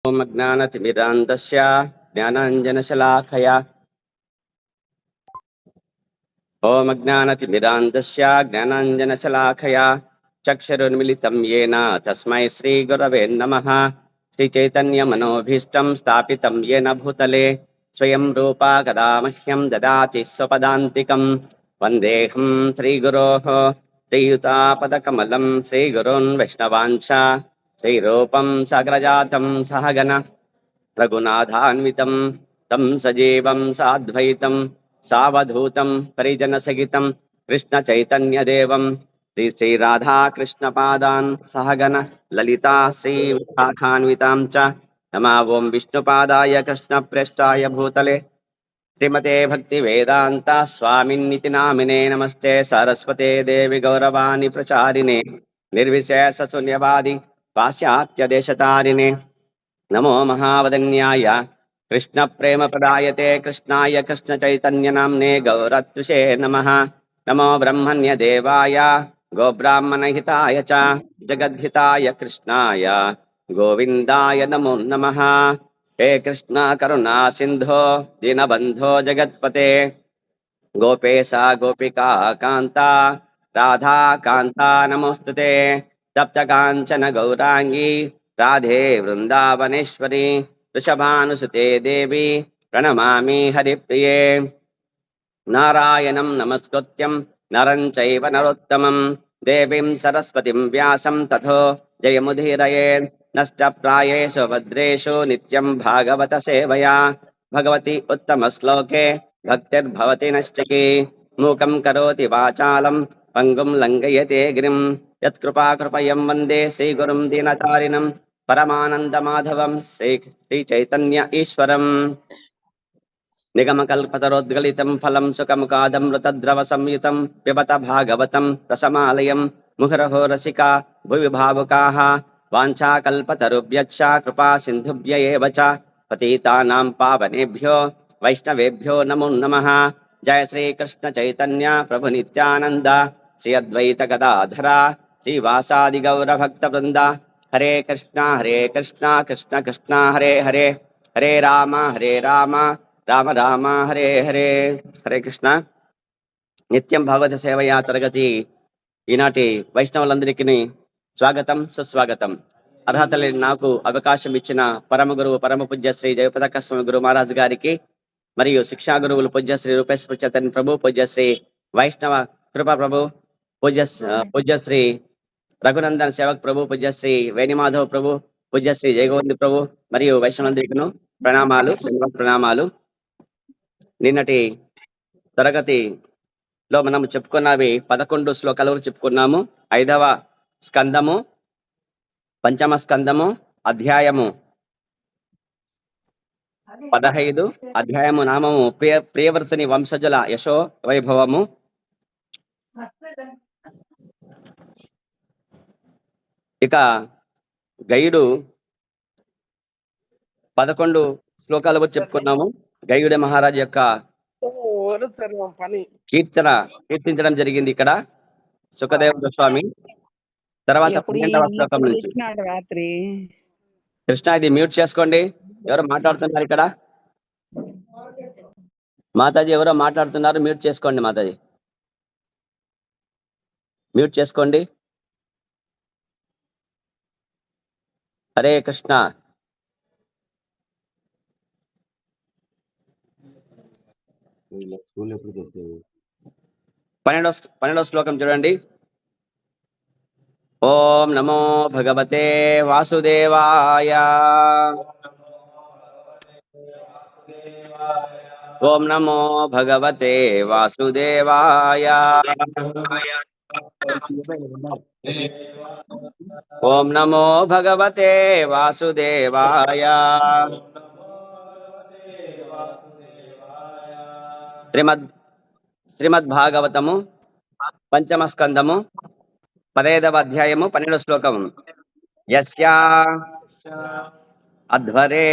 ओम ज्ञानतिमिरान्धस्य ज्ञानाञ्जनशलाकया ओम ज्ञानतिमिरान्धस्य ज्ञानाञ्जनशलाकया चक्षुरुन्मिलितं येन तस्मै श्रीगुरवे नमः। श्रीचैतन्यमनोभीष्टं स्थापितं येन भूतले स्वयं रूपा कदा मह्यं ददाति स्वपदान्तिकं वन्देऽहं श्रीगुरोः श्रीयुतापदकमलं श्रीगुरोन् वैष्णवांश्च श्रीरूपं साग्रजातं सहगण रघुनाथान्वितं तं सजीवं साद्वैतं सावधूतं परिजनसहितं कृष्णचैतन्यदेवं श्रीराधाकृष्णपादान् सहगण ललिता श्रीविशाखान्वितां च नमा ओं विष्णुपादाय कृष्णप्रेष्ठाय भूतले श्रीमते भक्तिवेदान्त स्वामिन्निति नामिने नमस्ते सरस्वते देवी गौरवाणी प्रचारिणे निर्विशेषशून्यवादी पाश्चात्यदेशतारिणे नमो महावदन्याय कृष्ण प्रेम प्रदायते कृष्णाय कृष्ण चैतन्य नाम्ने गौरत्विषे नमः। नमो ब्रह्मण्य देवाय गोब्राह्मण हिताय च जगद्धिताय कृष्णाय गोविन्दाय नमो नमः। हे कृष्ण करुणा सिंधो दीनबन्धो जगत्पते गोपेशा गोपिका कांता राधा कांता नमोस्तुते तप्त कांचन गौरांगी राधे वृंदावनेश्वरी वृषभानुसुते देवी प्रणमामि हरिप्रिये। नारायणं नमस्कृत्यं नरं चैव नरोत्तमं देवीं सरस्वतीं व्यासं ततो जयमुदीरयेत्। नष्टप्रायेषु भद्रेषु नित्यं भागवत सेवया भगवती उत्तमश्लोके भक्तिर्भवति नश्चिकी। मूकं करोति वाचालं पङ्गुं लङ्घयते गिरिं यत्कृपाकृपयं वन्दे श्रीगुरुं दीनतारिणं परमानन्दमाधवं श्रीचैतन्य ईश्वरम्। निगमकल्पतरोद्गलितं फलं सुखमुखादमृतद्रवसंयुतं पिबत भागवतं रसमालयं मुहुरहो रसिका भुवि भावुकाः वाञ्छाकल्पतरुभ्यश्च कृपा सिन्धुभ्य एव च पतितानां पावनेभ्यो वैष्णवेभ्यो नमो नमः। जय श्री कृष्ण चैतन्य प्रभु नित्यानंद श्री अद्वैत गदाधरा श्रीवासादि गौर भक्तवृंद हरे कृष्णा कृष्ण कृष्ण हरे हरे हरे राम రామ రామ హరే హరే హరే కృష్ణ. నిత్యం భాగవత సేవయా తరగతి ఈనాటి వైష్ణవులందరికీ స్వాగతం సుస్వాగతం. అర్హత లేని నాకు అవకాశం ఇచ్చిన పరమ గురువు పరమ పూజ్య శ్రీ జయపతాక స్వామి గురు మహారాజ్ గారికి మరియు శిక్షా గురువులు పూజ్య శ్రీ రూపేశ్వర చైతన్య ప్రభు, పూజ్య శ్రీ వైష్ణవ కృపా ప్రభు, పూజ్య శ్రీ రఘునందన్ సేవక్ ప్రభు, పూజ్య శ్రీ వేణుమాధవ్ ప్రభు, పూజ్య శ్రీ జయగోవింద్ ప్రభు మరియు వైష్ణవులందరికీ ప్రణామాలు. నిన్నటి తరగతిలో మనం చెప్పుకున్నవి 11 శ్లోకాలు చెప్పుకున్నాము. 5వ స్కందము, పంచమ స్కందము, అధ్యాయము 15, అధ్యాయము నామము ప్రియవర్తిని వంశజుల యశో వైభవము. ఇక గయుడు 11 శ్లోకాలు చెప్పుకున్నాము. గయుడే మహారాజు యొక్క కీర్తించడం జరిగింది ఇక్కడ సుఖదేవ గోస్వామి. తర్వాత 12వ శ్లోకం నుంచి కృష్ణ ఇది మ్యూట్ చేసుకోండి. ఎవరో మాట్లాడుతున్నారు ఇక్కడ. మాతాజీ ఎవరో మాట్లాడుతున్నారు, మ్యూట్ చేసుకోండి. మాతాజీ మ్యూట్ చేసుకోండి. హరే కృష్ణ. 12వ శ్లోకం చూడండి. ఓం నమో భగవతే వాసుదేవాయ. ఓం నమో భగవతే వాసుదేవాయ. ఓం నమో భగవతే వాసుదేవాయ. శ్రీమద్ భాగవతము పంచమ స్కందము 15వ అధ్యాయము 12వ శ్లోకము. యస్యా అధ్వరే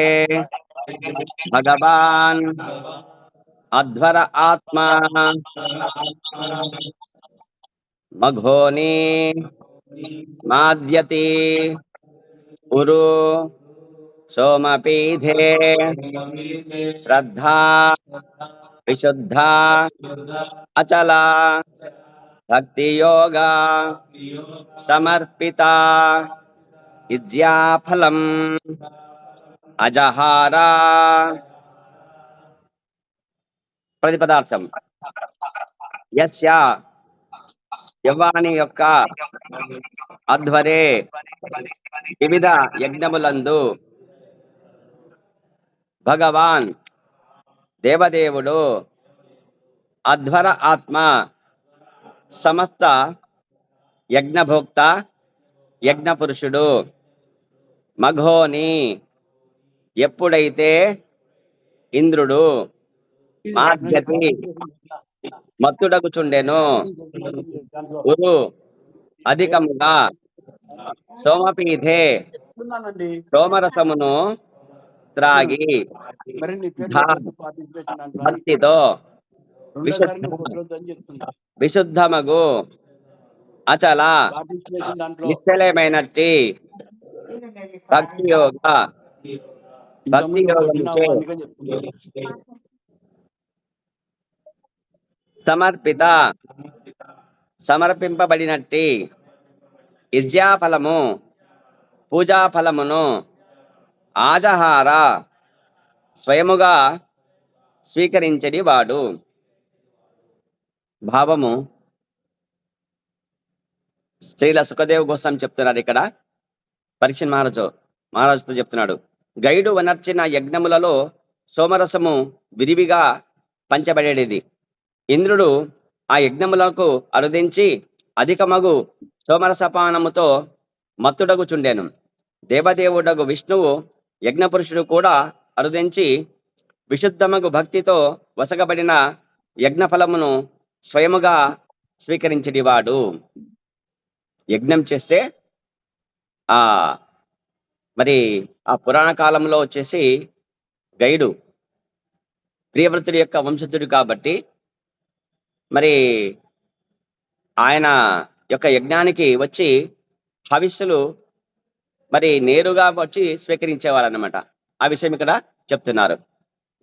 భగవాన్ అధ్వర ఆత్మా మఘోని మాద్యతి ఉరు సోమపీఠే శ్రద్ధా విశుద్ధ అచల భక్తియోగ సమర్పిత విద్యాఫలం అజహార. ప్రతిపదార్థం యస్య యవ్వాని యొక్క అధ్వరే వివిధ యజ్ఞములందు భగవాన్ దేవదేవుడు అధ్వర ఆత్మ సమస్త యజ్ఞభోక్త యజ్ఞపురుషుడు మఘోని ఎప్పుడైతే ఇంద్రుడు మాధ్యతి మత్తుడగుచుండెను ఉరు అధికముగా సోమపీఠే సోమరసమును త్రాగి భక్తితో విశుద్ధమగు అచల నిశ్చలమైనట్టి భక్తి యోగముచే సమర్పింపబడినట్టి విద్యాఫలము పూజాఫలమును ఆజహార స్వయముగా స్వీకరించడి వాడు. భావము శ్రీల సుఖదేవ్ గోస్వామి చెప్తున్నారు. ఇక్కడ పరీక్ష మహారాజుతో చెప్తున్నాడు, గైడు వనర్చిన యజ్ఞములలో సోమరసము విరివిగా పంచబడేది. ఇంద్రుడు ఆ యజ్ఞములకు అరుదించి అధికమగు సోమరసపానముతో మత్తుడగుచుండెను. దేవదేవుడగు విష్ణువు యజ్ఞపురుషుడు కూడా అరుదించి విశుద్ధమగు భక్తితో వసగబడిన యజ్ఞఫలమును స్వయముగా స్వీకరించడివాడు. యజ్ఞం చేస్తే మరి ఆ పురాణ కాలంలో వచ్చేసి గైడు ప్రియవ్రతుడి యొక్క వంశస్థుడు కాబట్టి మరి ఆయన యొక్క యజ్ఞానికి వచ్చి హవిస్సులు మరి నేరుగా వచ్చి స్వీకరించేవారు అన్నమాట. ఆ విషయం ఇక్కడ చెప్తున్నారు.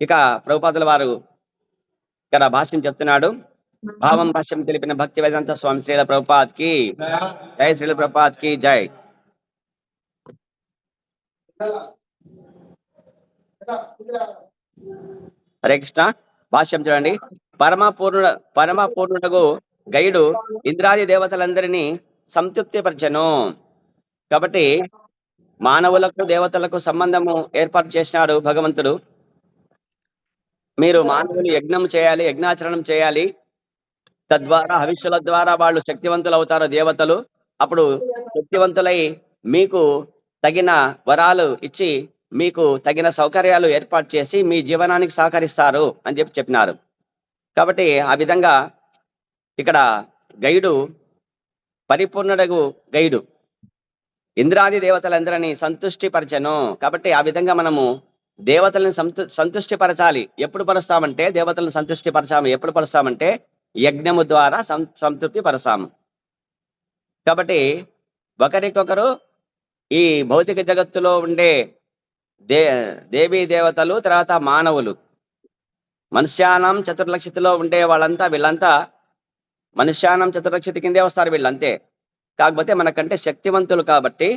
ఇక ప్రభుపాదుల వారు ఇక్కడ భాష్యం చెప్తున్నాడు. భావం భాష్యం తెలిపిన భక్తి వేదాంత స్వామి శ్రీల ప్రభుపాద్ కి జై, శ్రీల ప్రభుపాద్ కి జై. హరే కృష్ణ. భాష్యం చూడండి. పరమపూర్ణుడగు గైడు ఇంద్రాది దేవతలందరినీ సంతృప్తిపరచను. కాబట్టి మానవులకు దేవతలకు సంబంధము ఏర్పాటు చేసినాడు భగవంతుడు. మీరు మానవులు యజ్ఞం చేయాలి, యజ్ఞాచరణం చేయాలి. తద్వారా హవిష్యుల ద్వారా వాళ్ళు శక్తివంతులు అవుతారు దేవతలు. అప్పుడు శక్తివంతులై మీకు తగిన వరాలు ఇచ్చి మీకు తగిన సౌకర్యాలు ఏర్పాటు చేసి మీ జీవనానికి సహకరిస్తారు అని చెప్పినారు. కాబట్టి ఆ విధంగా ఇక్కడ గైడు పరిపూర్ణుడగు గైడు ఇంద్రాది దేవతలందరినీ సంతుష్టిపరచను. కాబట్టి ఆ విధంగా మనము దేవతలను సంతుష్టిపరచాలి. ఎప్పుడు పరుస్తామంటే దేవతలను సంతుష్టిపరచాము. ఎప్పుడు పరుస్తామంటే యజ్ఞము ద్వారా సంతృప్తి పరచాము. కాబట్టి ఒకరికొకరు ఈ భౌతిక జగత్తులో ఉండే దేవీ దేవతలు, తర్వాత మానవులు, మనుష్యానం చతుర్లక్షితిలో ఉండే వీళ్ళంతా మనుష్యానం చతుర్లక్షితి కిందే వస్తారు వీళ్ళంతే. కాకపోతే మనకంటే శక్తివంతులు కాబట్టి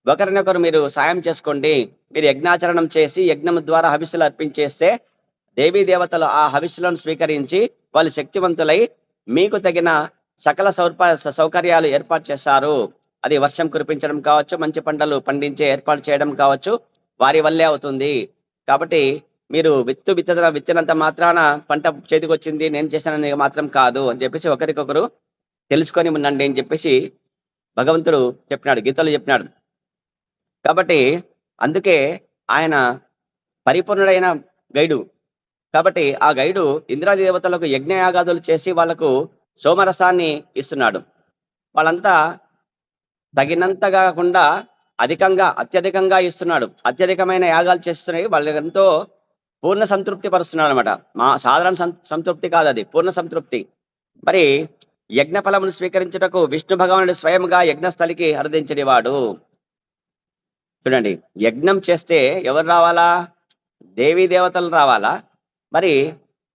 ఒకరినొకరు మీరు సాయం చేసుకోండి. మీరు యజ్ఞాచరణం చేసి యజ్ఞం ద్వారా హవిస్సులు అర్పించేస్తే దేవీ దేవతలు ఆ హవిస్సులను స్వీకరించి వాళ్ళు శక్తివంతులై మీకు తగిన సకల సౌకర్యాలు ఏర్పాటు చేస్తారు. అది వర్షం కురిపించడం కావచ్చు, మంచి పంటలు పండించే ఏర్పాటు చేయడం కావచ్చు, వారి వల్లే అవుతుంది. కాబట్టి మీరు విత్తినంత మాత్రాన పంట చేతికి వచ్చింది నేను చేశానని మాత్రం కాదు అని చెప్పేసి ఒకరికొకరు తెలుసుకొని ఉండండి అని చెప్పేసి భగవంతుడు చెప్పినాడు, గీతలో చెప్పినాడు. కాబట్టి అందుకే ఆయన పరిపూర్ణుడైన గైడు. కాబట్టి ఆ గైడు ఇంద్రాది దేవతలకు యజ్ఞయాగాదులు చేసి వాళ్లకు సోమరసాన్ని ఇస్తున్నాడు. వాళ్ళంతా తగినంతగా కాకుండా అత్యధికంగా ఇస్తున్నాడు. అత్యధికమైన యాగాలు చేస్తున్నాయి. వాళ్ళకి ఎంతో పూర్ణ సంతృప్తి పరుస్తున్నాడు అనమాట. సాధారణ సంతృప్తి కాదు, అది పూర్ణ సంతృప్తి. మరి యజ్ఞ ఫలమును స్వీకరించుటకు విష్ణు భగవానుడు స్వయంగా యజ్ఞస్థలికి హర్దించడివాడు. చూడండి, యజ్ఞం చేస్తే ఎవరు రావాలా? దేవీ దేవతలు రావాలా? మరి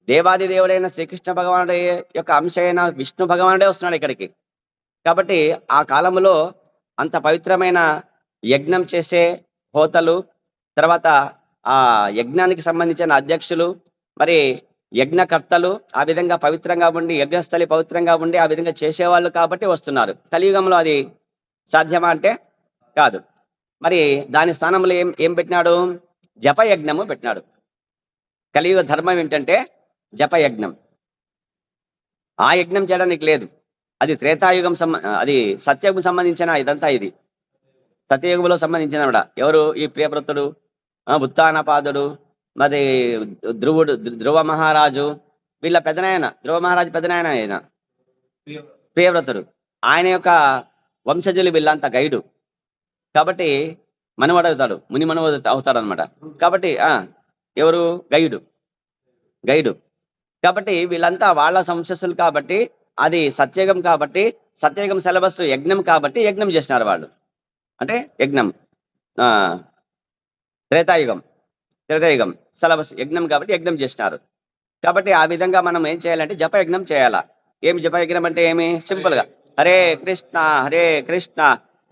దేవాది దేవుడైన శ్రీకృష్ణ భగవానుడి యొక్క అంశ అయిన విష్ణు భగవానుడే వస్తున్నాడు ఇక్కడికి. కాబట్టి ఆ కాలంలో అంత పవిత్రమైన యజ్ఞం చేసే హోతలు, తర్వాత ఆ యజ్ఞానికి సంబంధించిన అధ్యక్షులు, మరి యజ్ఞకర్తలు ఆ విధంగా పవిత్రంగా ఉండి, యజ్ఞస్థలి పవిత్రంగా ఉండి ఆ విధంగా చేసేవాళ్ళు కాబట్టి వస్తున్నారు. కలియుగంలో అది సాధ్యమా అంటే కాదు. మరి దాని స్థానంలో ఏం ఏం పెట్టినాడు? జపయజ్ఞము పెట్టినాడు. కలియుగ ధర్మం ఏంటంటే జపయజ్ఞం. ఆ యజ్ఞం చేయడానికి లేదు. అది త్రేతాయుగం అది సత్యయుగం సంబంధించిన ఇదంతా ఇది. సత్యయుగంలో సంబంధించిన ఎవరు? ఈ ప్రియవ్రతుడు, ఉత్తానపాదుడు, మరి ధ్రువ మహారాజు, వీళ్ళ పెదనాయన, ధ్రువ మహారాజు పెదనాయన ఆయన ప్రియవ్రతుడు. ఆయన యొక్క వంశజులు వీళ్ళంతా గైడు. కాబట్టి మనవడు అవుతాడు, ముని మనవడు అవుతాడు అనమాట. కాబట్టి ఎవరు? గైడు. కాబట్టి వీళ్ళంతా వాళ్ళ వంశస్థులు కాబట్టి, అది సత్యయుగం కాబట్టి, సత్యయుగం సిలబస్ యజ్ఞం కాబట్టి యజ్ఞం చేసినారు వాళ్ళు. అంటే యజ్ఞం. త్రేతాయుగం సిలబస్ యజ్ఞం కాబట్టి యజ్ఞం చేసినారు. కాబట్టి ఆ విధంగా మనం ఏం చేయాలంటే జపయజ్ఞం చేయాలా. ఏమి జపయజ్ఞం అంటే ఏమి? సింపుల్ గా హరే కృష్ణ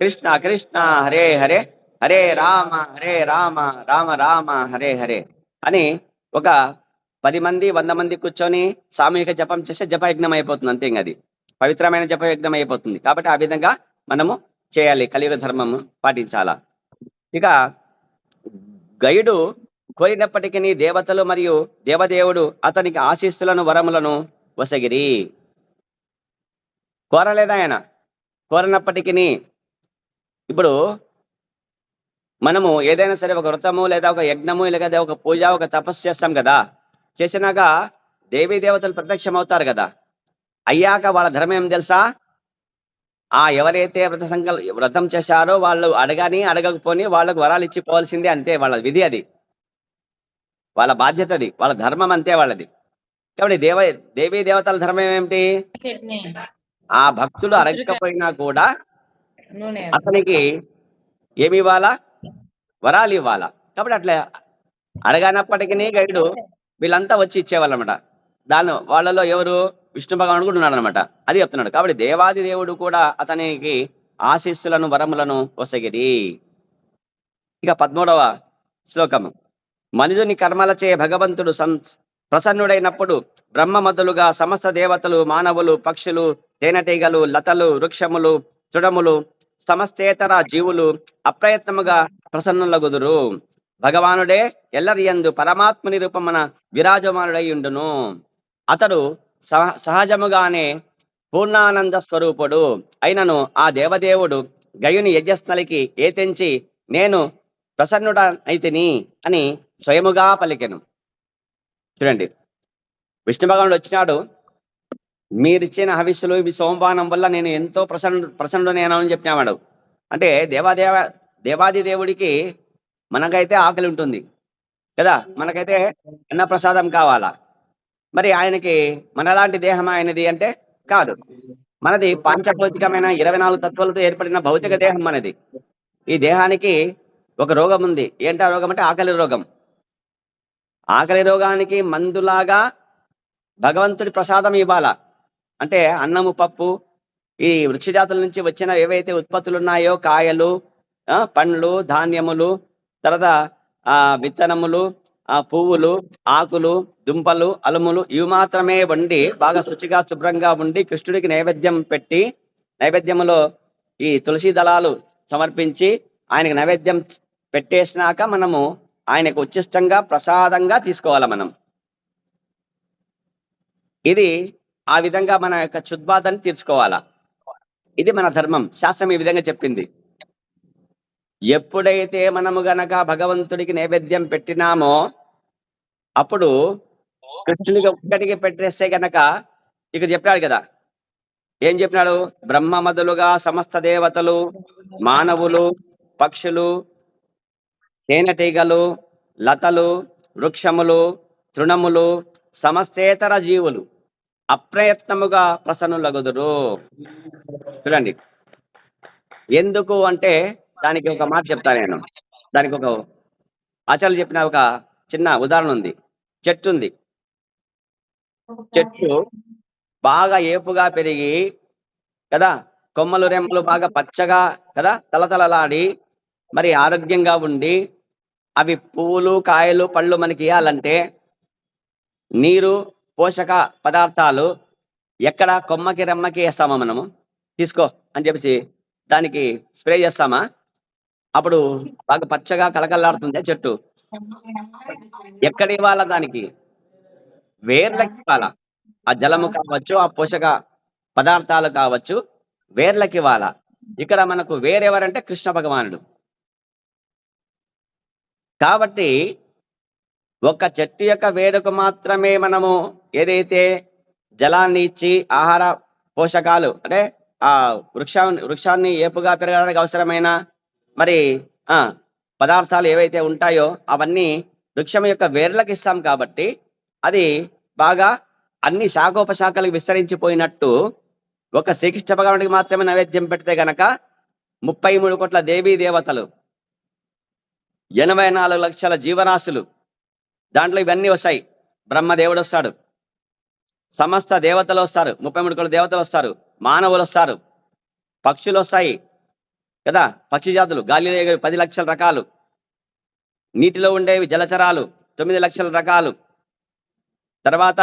కృష్ణ కృష్ణ హరే హరే, హరే రామ రామ రామ హరే హరే అని ఒక 10 మంది 100 మంది కూర్చొని సామూహిక జపం చేస్తే జపయజ్ఞం అయిపోతుంది. అంతే. అది పవిత్రమైన జపయజ్ఞం అయిపోతుంది. కాబట్టి ఆ విధంగా మనము చేయాలి, కలియుగ ధర్మం పాటించాలా. ఇక గయుడు కోరినప్పటికీ దేవతలు మరియు దేవదేవుడు అతనికి ఆశీస్సులను వరములను వసగిరి. కోరలేదా ఆయన? కోరినప్పటికీ ఇప్పుడు మనము ఏదైనా సరే ఒక వ్రతము లేదా ఒక యజ్ఞము లేదా ఒక పూజ ఒక తపస్సు చేస్తాం కదా. చేసినాక దేవీ దేవతలు ప్రత్యక్షం అవుతారు కదా. అయ్యాక వాళ్ళ ధర్మం ఏం తెలుసా? ఎవరైతే వ్రతం చేశారో వాళ్ళు అడగకపోని వాళ్ళకు వరాలు ఇచ్చిపోవాల్సిందే. అంతే, వాళ్ళ విధి అది, వాళ్ళ బాధ్యత అది, వాళ్ళ ధర్మం అంతే వాళ్ళది. కాబట్టి దేవీ దేవతల ధర్మం ఏమిటి? ఆ భక్తుడు అడగకపోయినా కూడా అతనికి ఏమి ఇవ్వాలా? వరాలు ఇవ్వాలా. కాబట్టి అట్లా అడగనప్పటికీ గైడు వీళ్ళంతా వచ్చి ఇచ్చేవాళ్ళనమాట. వాళ్ళలో ఎవరు? విష్ణు భగవానుడు కూడా ఉన్నాడు అనమాట. అది చెప్తున్నాడు. కాబట్టి దేవాది దేవుడు కూడా అతనికి ఆశీస్సులను వరములను వసగిరి. ఇక 13వ శ్లోకము. మనుజుని కర్మలచే భగవంతుడు ప్రసన్నుడైనప్పుడు బ్రహ్మ మొదలుగా సమస్త దేవతలు, మానవులు, పక్షులు, తేనెటీగలు, లతలు, వృక్షములు, తృణములు, సమస్తేతర జీవులు అప్రయత్నముగా ప్రసన్నులగుదురు. భగవానుడే ఎల్లరియందు పరమాత్మని రూపమున విరాజమానుడై ఉండును. అతడు సహజముగానే పూర్ణానంద స్వరూపుడు అయినను ఆ దేవదేవుడు గయుని యజ్ఞస్థలికి ఏతెంచి నేను ప్రసన్నుడనైతిని అని స్వయముగా పలికెను. చూడండి, విష్ణు భగవానుడు వచ్చినాడు. మీరిచ్చిన హవిస్సులు, మీ సోమపానం వల్ల నేను ఎంతో ప్రసన్నుడనేనని చెప్పినాడు. అంటే దేవాది దేవుడికి మనకైతే ఆకలి ఉంటుంది కదా, మనకైతే అన్నప్రసాదం కావాలా. మరి ఆయనకి మనలాంటి దేహం ఆయనది అంటే కాదు. మనది పాంచభౌతికమైన 24 తత్వాలతో ఏర్పడిన భౌతిక దేహం మనది. ఈ దేహానికి ఒక రోగం ఉంది. ఏంటా రోగం అంటే ఆకలి రోగం. ఆకలి రోగానికి మందులాగా భగవంతుడి ప్రసాదం ఇవ్వాలా. అంటే అన్నము, పప్పు, ఈ వృక్ష జాతుల నుంచి వచ్చిన ఏవైతే ఉత్పత్తులు ఉన్నాయో, కాయలు, పండ్లు, ధాన్యములు, తర్వాత విత్తనములు, పువ్వులు, ఆకులు, దుంపలు, అలుములు, ఇవి మాత్రమే వండి బాగా శుచిగా శుభ్రంగా ఉండి కృష్ణుడికి నైవేద్యములో ఈ తులసి దళాలు సమర్పించి ఆయనకి నైవేద్యం పెట్టేసినాక మనము ఆయనకు ఉచ్చిష్టంగా ప్రసాదంగా తీసుకోవాలి మనం. ఇది ఆ విధంగా మన యొక్క క్షుద్బాధని తీర్చుకోవాలా. ఇది మన ధర్మం. శాస్త్రం ఈ విధంగా చెప్పింది. ఎప్పుడైతే మనము గనక భగవంతుడికి నైవేద్యం పెట్టినామో అప్పుడు కృష్ణుడికి ఒక్కడికి పెట్టేస్తే గనక ఇక్కడ చెప్పాడు కదా, ఏం చెప్పినాడు? బ్రహ్మ మొదలుగా సమస్త దేవతలు, మానవులు, పక్షులు, తేనెటీగలు, లతలు, వృక్షములు, తృణములు, సమస్తేతర జీవులు అప్రయత్నముగా ప్రసన్నులగుదురు. చూడండి, ఎందుకు అంటే దానికి ఒక మాట చెప్తా నేను. దానికి ఒక ఆచార్యులు చెప్పిన ఒక చిన్న ఉదాహరణ ఉంది. చెట్టు ఉంది. చెట్టు బాగా ఏపుగా పెరిగి కదా, కొమ్మలు రెమ్మలు బాగా పచ్చగా కదా తలతలలాడి మరి ఆరోగ్యంగా ఉండి అవి పువ్వులు కాయలు పళ్ళు మనకి ఇవ్వాలంటే నీరు పోషక పదార్థాలు ఎక్కడ కొమ్మకి రెమ్మకి వేస్తామా మనము? తీసుకో అని చెప్పేసి దానికి స్ప్రే చేస్తామా? అప్పుడు బాగా పచ్చగా కలకల్లాడుతుంది చెట్టు. ఎక్కడ ఇవ్వాలా దానికి? వేర్లకి ఇవ్వాలా. ఆ జలము కావచ్చు, ఆ పోషక పదార్థాలు కావచ్చు, వేర్లకి ఇవ్వాలా. ఇక్కడ మనకు వేరెవరంటే కృష్ణ భగవానుడు. కాబట్టి ఒక చెట్టు యొక్క వేరుకు మాత్రమే మనము ఏదైతే జలాన్ని ఇచ్చి ఆహార పోషకాలు అంటే ఆ వృక్షాన్ని ఏపుగా పెరగడానికి అవసరమైన మరి ఆ పదార్థాలు ఏవైతే ఉంటాయో అవన్నీ వృక్షం యొక్క వేర్లకు ఇస్తాం కాబట్టి అది బాగా అన్ని శాఖోపశాఖలకు విస్తరించిపోయినట్టు ఒక శ్రీకృష్ణ భగవానుడికి మాత్రమే నైవేద్యం పెడితే గనక 33 కోట్ల దేవీ దేవతలు 84 లక్షల జీవరాశులు దాంట్లో ఇవన్నీ వస్తాయి. బ్రహ్మదేవుడు వస్తాడు, సమస్త దేవతలు వస్తారు, 33 కోట్ల దేవతలు వస్తారు, మానవులు వస్తారు, పక్షులు వస్తాయి కదా, పక్షి జాతులు గాలిలో ఎగిరే 10 లక్షల రకాలు, నీటిలో ఉండేవి జలచరాలు 9 లక్షల రకాలు, తర్వాత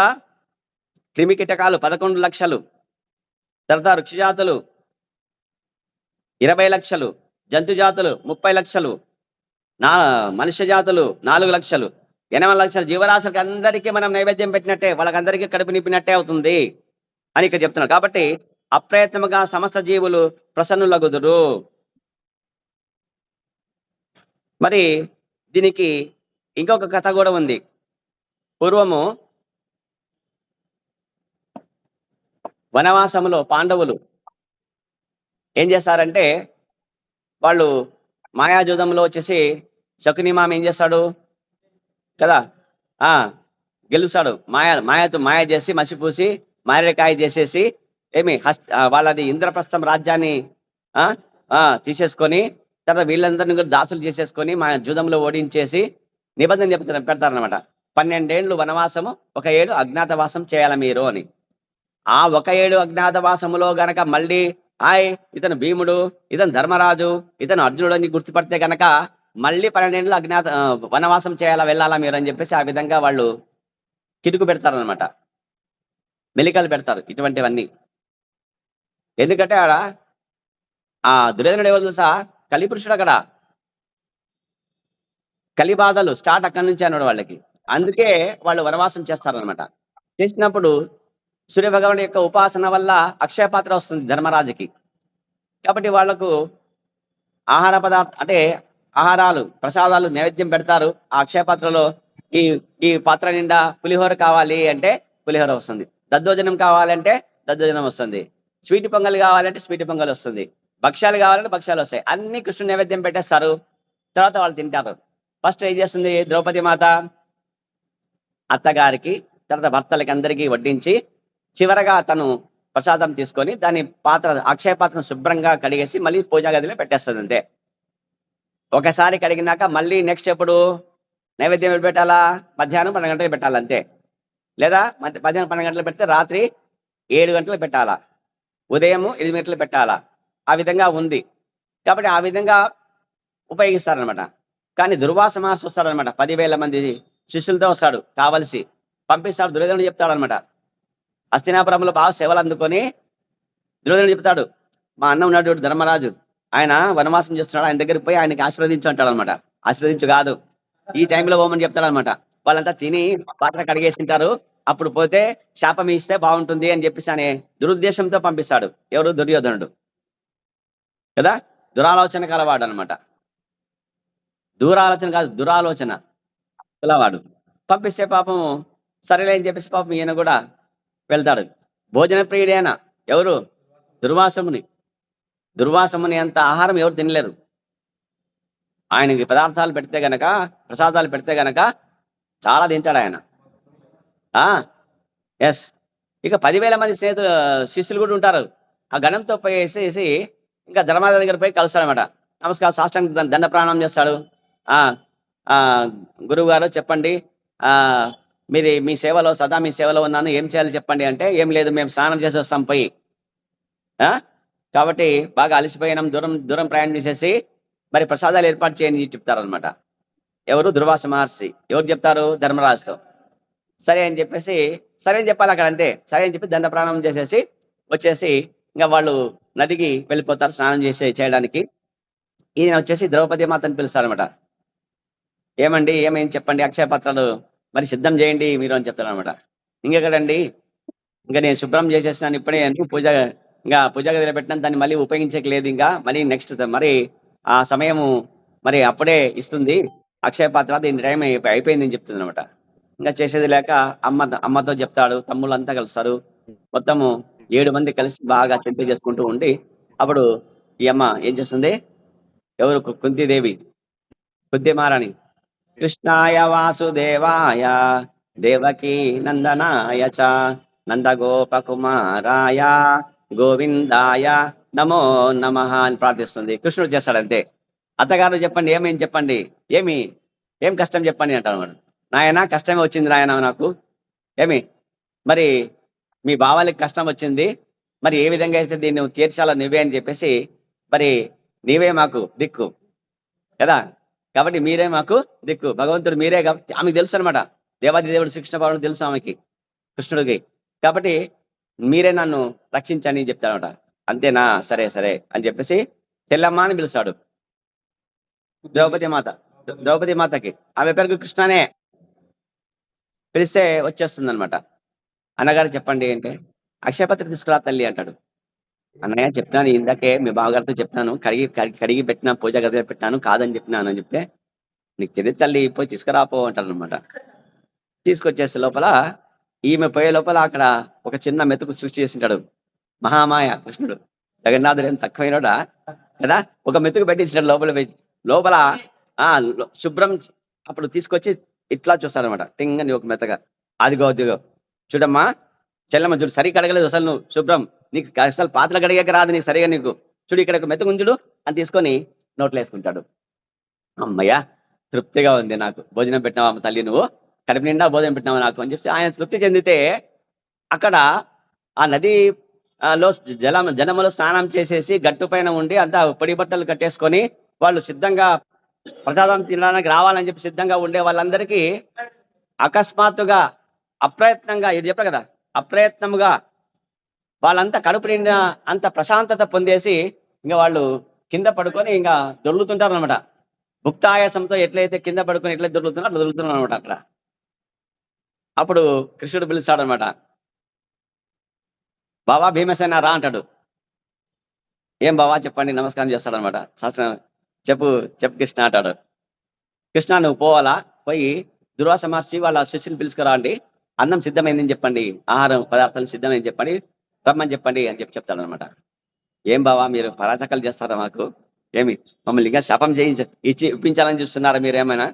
క్రిమి కీటకాలు 11 లక్షలు, తర్వాత వృక్ష జాతులు 20 లక్షలు, జంతు జాతులు 30 లక్షలు, మనుష్య జాతులు 4 లక్షలు, 80 లక్షల జీవరాశులకి అందరికీ మనం నైవేద్యం పెట్టినట్టే, వాళ్ళకందరికీ కడుపు నింపినట్టే అవుతుంది అని ఇక్కడ చెప్తున్నారు. కాబట్టి అప్రయత్నముగా సమస్త జీవులు ప్రసన్నులగుదురు. మరి దీనికి ఇంకొక కథ కూడా ఉంది. పూర్వము వనవాసములో పాండవులు ఏం చేస్తారంటే వాళ్ళు మాయాజూదంలో వచ్చేసి శకుని మామ ఏం చేస్తాడు కదా, గెలుస్తాడు. మాయ చేసి మసిపూసి మారేడుకాయ చేసేసి వాళ్ళది ఇంద్రప్రస్థం రాజ్యాన్ని తీసేసుకొని తర్వాత వీళ్ళందరినీ కూడా దాసులు చేసేసుకొని మా జూదంలో ఓడించేసి నిబంధన పెడతారనమాట. 12 ఏళ్ళు వనవాసము, 1 ఏడు అజ్ఞాతవాసం చేయాల మీరు అని. ఆ 1 ఏడు అజ్ఞాతవాసములో గనక మళ్ళీ ఇతను భీముడు, ఇతను ధర్మరాజు, ఇతను అర్జునుడు అని గుర్తుపడితే గనక మళ్ళీ 12 ఏళ్ళు వనవాసం చేయాలా, వెళ్ళాలా మీరు అని చెప్పేసి ఆ విధంగా వాళ్ళు కిటుకు పెడతారనమాట, మెలికలు పెడతారు ఇటువంటివన్నీ. ఎందుకంటే ఆడ ఆ దుర్యోధనుడు ఎవరు తెలుసా? కలిపురుషుడు. అక్కడ కలిబాధలు స్టార్ట్ అక్కడి నుంచి అన్నాడు వాళ్ళకి. అందుకే వాళ్ళు వనవాసం చేస్తారనమాట. చేసినప్పుడు సూర్య భగవానుడి యొక్క ఉపాసన వల్ల అక్షయ పాత్ర వస్తుంది ధర్మరాజుకి. కాబట్టి వాళ్లకు ఆహార పదార్థం అంటే ఆహారాలు ప్రసాదాలు నైవేద్యం పెడతారు. ఆ అక్షయ పాత్రలో ఈ పాత్ర నిండా పులిహోర కావాలి అంటే పులిహోర వస్తుంది, దద్దోజనం కావాలంటే దద్దోజనం వస్తుంది, స్వీట్ పొంగల్ కావాలంటే స్వీట్ పొంగల్ వస్తుంది, భక్ష్యాలు కావాలంటే భక్ష్యాలు వస్తాయి. అన్ని కృష్ణుడు నైవేద్యం పెట్టేస్తారు. తర్వాత వాళ్ళు తింటారు. ఫస్ట్ ఏం చేస్తుంది ద్రౌపది మాత? అత్తగారికి తర్వాత భర్తలకి అందరికీ వడ్డించి చివరగా తను ప్రసాదం తీసుకొని దాని అక్షయ పాత్రను శుభ్రంగా కడిగేసి మళ్ళీ పూజా గదిలో పెట్టేస్తుంది. అంతే. ఒకసారి కడిగినాక మళ్ళీ నెక్స్ట్ ఎప్పుడు నైవేద్యం ఎప్పుడు పెట్టాలా? మధ్యాహ్నం 12 గంటలకు పెట్టాలి అంతే. లేదా మధ్యాహ్నం 12 గంటలకు పెడితే రాత్రి 7 గంటలకు పెట్టాలా, ఉదయం 8 గంటలకు పెట్టాలా, ఆ విధంగా ఉంది. కాబట్టి ఆ విధంగా ఉపయోగిస్తారనమాట. కానీ దుర్వాస మహర్షి వస్తాడనమాట, 10,000 మంది శిష్యులతో వస్తాడు, కావలసి పంపిస్తాడు. దుర్యోధనుడు చెప్తాడనమాట, హస్తినాపురంలో బాగా సేవలు అందుకొని దుర్యోధనుడు చెప్తాడు, మా అన్న ఉన్నాడు ధర్మరాజు, ఆయన వనవాసం చేస్తున్నాడు, ఆయన దగ్గరికి పోయి ఆయనకి ఆశీర్వదించు అంటాడు అనమాట. ఆశీర్వదించు కాదు, ఈ టైంలో పోమని చెప్తాడు అనమాట. వాళ్ళంతా తిని పాత్ర కడిగేసింటారు, అప్పుడు పోతే శాపం ఇస్తే బాగుంటుంది అని చెప్పేసి అనే దురుద్దేశంతో పంపిస్తాడు. ఎవరు? దుర్యోధనుడు కదా, దురాలోచన కలవాడు అనమాట. దూరాలోచన కాదు, దురాలోచన కలవాడు. పంపిస్తే పాపం సరేలే అని చెప్పేసి పాపం ఈయన కూడా వెళ్తాడు. భోజన ప్రియుడైన ఎవరు? దుర్వాసముని అంత ఆహారం ఎవరు తినలేరు. ఆయనకి పదార్థాలు పెడితే గనక, ప్రసాదాలు పెడితే గనక చాలా తింటాడు ఆయన. ఎస్. ఇక 10,000 మంది శిష్యులు కూడా ఉంటారు. ఆ గణంతో పోయేసి ఇంకా ధర్మరాజు దగ్గర పోయి కలుస్తాడనమాట. నమస్కారం, సాష్టాంగ దండ ప్రాణం చేస్తాడు. ఆ ఆ గురువు గారు చెప్పండి, ఆ మీరు మీ సేవలో సదా మీ సేవలో ఉన్నాను, ఏం చేయాలి చెప్పండి అంటే, ఏం లేదు మేము స్నానం చేసి వస్తాం పోయి. ఆ కాబట్టి బాగా అలసిపోయినాం, దూరం దూరం ప్రయాణం చేసేసి మరి ప్రసాదాలు ఏర్పాటు చేయని చెప్తారనమాట. ఎవరు? దుర్వాస మహర్షి. ఎవరు చెప్తారు? ధర్మరాజుతో. సరే అని చెప్పేసి, సరే అని చెప్పాలి అక్కడ అంతే. సరే అని చెప్పి దండ ప్రాణం చేసేసి వచ్చేసి ఇంక వాళ్ళు నదికి వెళ్ళిపోతారు స్నానం చేయడానికి. ఈయన వచ్చేసి ద్రౌపది మాతని పిలుస్తారనమాట. ఏమండి ఏమేం చెప్పండి, అక్షయ పత్రాలు మరి సిద్ధం చేయండి మీరు అని చెప్తారనమాట. ఇంకెక్కడండి, ఇంకా నేను శుభ్రం చేసేసినాను ఇప్పుడే అని ఇంకా పూజ గదిలో పెట్టినాను, దాన్ని మళ్ళీ ఉపయోగించక లేదు, ఇంకా మళ్ళీ నెక్స్ట్ మరి ఆ సమయము మరి అప్పుడే ఇస్తుంది అక్షయ పాత్ర, దీని టైం అయిపోయింది అని చెప్తుంది అనమాట. ఇంకా చేసేది లేక అమ్మతో చెప్తాడు, తమ్ముళ్ళంతా కలుస్తారు, మొత్తము 7 మంది కలిసి బాగా చింత చేసుకుంటూ ఉండి, అప్పుడు ఈ అమ్మ ఏం చేస్తుంది, ఎవరు కుంతీదేవి, కుంతి మహారాణి, కృష్ణాయ వాసుదేవాయ దేవకీ నందనాయ చ నందగోపకుమారాయ గోవిందాయ నమో నమః అని ప్రార్థిస్తుంది. కృష్ణుడు చేస్తాడంతే. అత్తగారు చెప్పండి, ఏమేం చెప్పండి, ఏమి ఏం కష్టం చెప్పండి అంటాడు వాడు. నాయన కష్టమే వచ్చింది నాయన నాకు, ఏమి మరి మీ బావాలకి కష్టం వచ్చింది, మరి ఏ విధంగా అయితే దీన్ని తీర్చాలో నువ్వే అని చెప్పేసి, మరి నీవే మాకు దిక్కు కదా, కాబట్టి మీరే మాకు దిక్కు, భగవంతుడు మీరే కాబట్టి ఆమెకు తెలుసు అనమాట. దేవాది దేవుడు శ్రీకృష్ణ భగవానుడు తెలుసు ఆమెకి, కృష్ణుడికి. కాబట్టి మీరే నన్ను రక్షించండి అని చెప్తాడనమాట. అంతేనా, సరే సరే అని చెప్పేసి చెల్లమ్మ అని పిలుస్తాడు ద్రౌపది మాత. ద్రౌపది మాతకి ఆమె పేరుకు కృష్ణనే పిలిస్తే వచ్చేస్తుంది అనమాట. అన్నగారు చెప్పండి అంటే, అక్షయపత్రి తీసుకురా తల్లి అంటాడు. అన్నయ్య చెప్పినాను ఇందాకే మీ బావగారితో చెప్పినాను, కడిగి పెట్టినా పూజ గదిలో పెట్టినాను, కాదని చెప్పినాను అని చెప్తే, నీకు తెలియదు తల్లి, పోయి తీసుకురాపో అంటారు అనమాట. తీసుకొచ్చేసే లోపల ఈమె పోయే లోపల అక్కడ ఒక చిన్న మెతుకు సృష్టి చేసింటాడు మహామాయ కృష్ణుడు. జగన్నాథుడు ఏం తక్కువైనడా కదా, ఒక మెతుకు పెట్టించాడు లోపల శుభ్రం. అప్పుడు తీసుకొచ్చి ఇట్లా చూస్తాడనమాట, టింగ్ అని ఒక మెత్తగా, అదిగో చూడమ్మా చెల్లమ్మ చూడు, సరిగ్గా కడగలేదు అసలు నువ్వు శుభ్రం, నీకు అసలు పాత్రలు కడిగాక రాదు నీకు సరిగా, నీకు చూడు ఇక్కడ ఒక మెతుకుంచుడు అని తీసుకొని నోట్లో వేసుకుంటాడు. అమ్మయ్యా తృప్తిగా ఉంది, నాకు భోజనం పెట్టినావా అమ్మ తల్లి, నువ్వు కడుపు నిండా భోజనం పెట్టినావా నాకు అని చెప్పి ఆయన తృప్తి చెందితే, అక్కడ ఆ నది లో జనములు స్నానం చేసేసి గట్టు పైన ఉండి అంతా పొడి బట్టలు కట్టేసుకొని వాళ్ళు సిద్ధంగా ప్రసాదం తినడానికి రావాలని చెప్పి సిద్ధంగా ఉండే వాళ్ళందరికీ అకస్మాత్తుగా అప్రయత్నంగా, ఇది చెప్పారు కదా, అప్రయత్నముగా వాళ్ళంతా కడుపు నిండా అంత ప్రశాంతత పొందేసి ఇంకా వాళ్ళు కింద పడుకొని ఇంకా దొర్లుతుంటారు అనమాట. భుక్తాయాసంతో ఎట్లయితే కింద పడుకొని ఎట్లయితే దొరుకుతున్నారో అట్లా దొరుకుతున్నారు అనమాట అక్కడ. అప్పుడు కృష్ణుడు పిలుస్తాడు అనమాట, బావా భీమసేన రా అంటాడు. ఏం బావా చెప్పండి, నమస్కారం చేస్తాడు అనమాట. చెప్పు కృష్ణ అంటాడు. కృష్ణ నువ్వు పోవాలా, పోయి దుర్వాస మహర్షి వాళ్ళ శిష్యుని పిలుచుకురా అండి, అన్నం సిద్ధమైందని చెప్పండి, ఆహారం పదార్థాలు సిద్ధమైందని చెప్పండి, రమ్మని చెప్పండి అని చెప్తాడు అనమాట. ఏం బావా మీరు పరాచకాలు చేస్తారా మాకు, ఏమి మమ్మల్ని ఇంకా శాపం ఇప్పించాలని చూస్తున్నారా మీరేమైనా,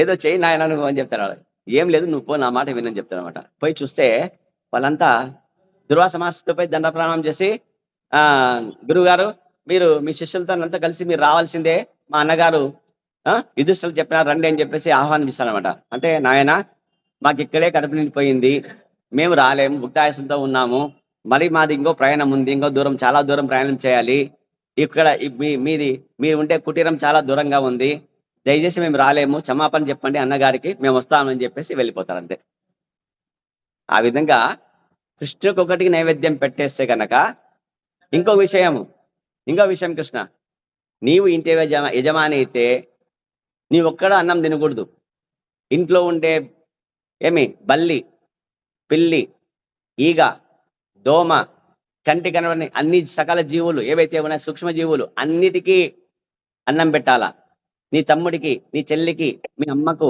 ఏదో చేయి నాయన నువ్వు అని చెప్తాడు. ఏం లేదు నువ్వు పో, నా మాట వినని చెప్తాడు అనమాట. పోయి చూస్తే వాళ్ళంతా దుర్వాస మహర్షితో పోయి దండ ప్రాణం చేసి, గురువు గారు మీరు మీ శిష్యులతో అంతా కలిసి మీరు రావాల్సిందే, మా అన్నగారు యుధిష్ఠులు చెప్పినారు రండి అని చెప్పేసి ఆహ్వానిస్తానమాట. అంటే నాయన మాకు ఇక్కడే కడుపు నిండిపోయింది, మేము రాలేము, భుక్తాయాసంతో ఉన్నాము, మరి మాది ఇంకో ప్రయాణం ఉంది, ఇంకో దూరం చాలా దూరం ప్రయాణం చేయాలి, ఇక్కడ మీరు ఉండే కుటీరం చాలా దూరంగా ఉంది, దయచేసి మేము రాలేము, క్షమాపణ చెప్పండి అన్నగారికి, మేము వస్తామని చెప్పేసి వెళ్ళిపోతారు అంతే. ఆ విధంగా కృష్ణుడికి ఒకటికి నైవేద్యం పెట్టేస్తే కనుక, ఇంకో విషయం కృష్ణ, నీవు ఇంటి యజమాని అయితే నీ ఒక్కడ అన్నం తినకూడదు, ఇంట్లో ఉండే బల్లి, పిల్లి, ఈగ, దోమ, కంటి కనబడని అన్ని సకల జీవులు ఏవైతే ఉన్నాయో సూక్ష్మ జీవులు అన్నిటికీ అన్నం పెట్టాలా, నీ తమ్ముడికి, నీ చెల్లికి, మీ అమ్మకు,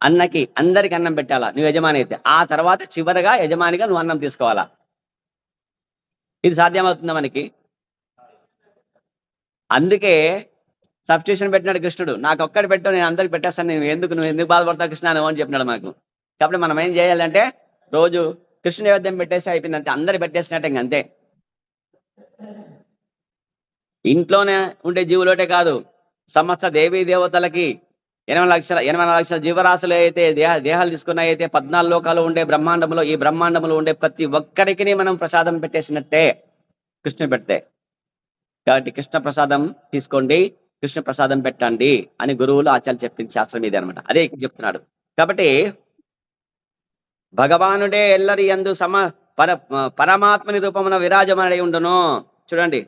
అన్నకి, అందరికి అన్నం పెట్టాలా నువ్వు యజమాని అయితే. ఆ తర్వాత చివరగా యజమానిగా నువ్వు అన్నం తీసుకోవాలా. ఇది సాధ్యమవుతుందా మనకి? అందుకే సబ్స్టిట్యూషన్ పెట్టినాడు కృష్ణుడు, నాకు ఒక్కటి పెట్టు నేను అందరికి పెట్టేస్తాను, నువ్వు ఎందుకు బాధపడతావు కృష్ణ అని చెప్పినాడు మనకు. కాబట్టి మనం ఏం చేయాలంటే రోజు కృష్ణ నైవేద్యం పెట్టేసి అయిపోయింది అంతే, అందరు పెట్టేసినట్టే ఇంకంతే. ఇంట్లోనే ఉండే జీవులోటే కాదు, సమస్త దేవీ దేవతలకి 84 లక్షల జీవరాశులు అయితే దేహాలు తీసుకున్నాయైతే 14 లోకాలు ఉండే బ్రహ్మాండంలో ఈ బ్రహ్మాండంలో ఉండే ప్రతి ఒక్కరికి మనం ప్రసాదం పెట్టేసినట్టే కృష్ణుడు పెడితే. కాబట్టి కృష్ణ ప్రసాదం తీసుకోండి, కృష్ణ ప్రసాదం పెట్టండి అని గురువులు ఆచార్యులు చెప్పింది శాస్త్రం ఇది అనమాట. అదే ఇక్కడ చెప్తున్నాడు. కాబట్టి భగవానుడే ఎల్లరి యందు పరమాత్మని రూపమున విరాజమనై ఉండును. చూడండి,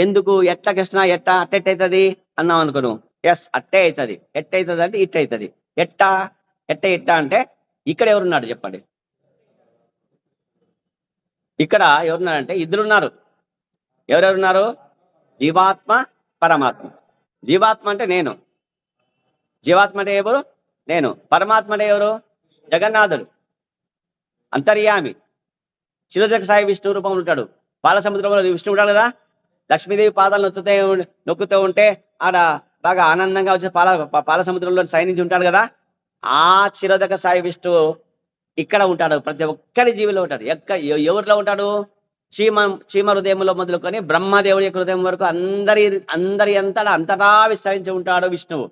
ఎందుకు ఎట్ట కృష్ణ అట్టెట్టయితది అన్నాం అనుకోను. ఎస్, అట్టే అవుతుంది. ఎట్టయితుంది అంటే ఇట్ అవుతుంది. ఎట్ట అంటే ఇక్కడ ఎవరున్నాడు చెప్పండి? ఇక్కడ ఎవరున్నారంటే ఇద్దరున్నారు. ఎవరెవరున్నారు? జీవాత్మ, పరమాత్మ. జీవాత్మ అంటే నేను, జీవాత్మ అంటే ఎవరు? నేను. పరమాత్మ అంటే ఎవరు? జగన్నాథుడు, అంతర్యామి, శిరోదక సాయి విష్ణు రూపంలో ఉంటాడు. పాల సముద్రంలో విష్ణు ఉంటాడు కదా, లక్ష్మీదేవి పాదాలు నొక్కుతూ ఉంటే ఆడ బాగా ఆనందంగా వచ్చే పాల సముద్రంలో సైనించి ఉంటాడు కదా, ఆ శిరోదక సాయి విష్ణు ఇక్కడ ఉంటాడు. ప్రతి ఒక్కరి జీవిలో ఉంటాడు. ఎవరిలో ఉంటాడు? చీమ హృదయంలో మొదలుకొని బ్రహ్మదేవుడి యొక్క హృదయం వరకు అందరి అంతటా విస్తరించి ఉంటాడు విష్ణువు.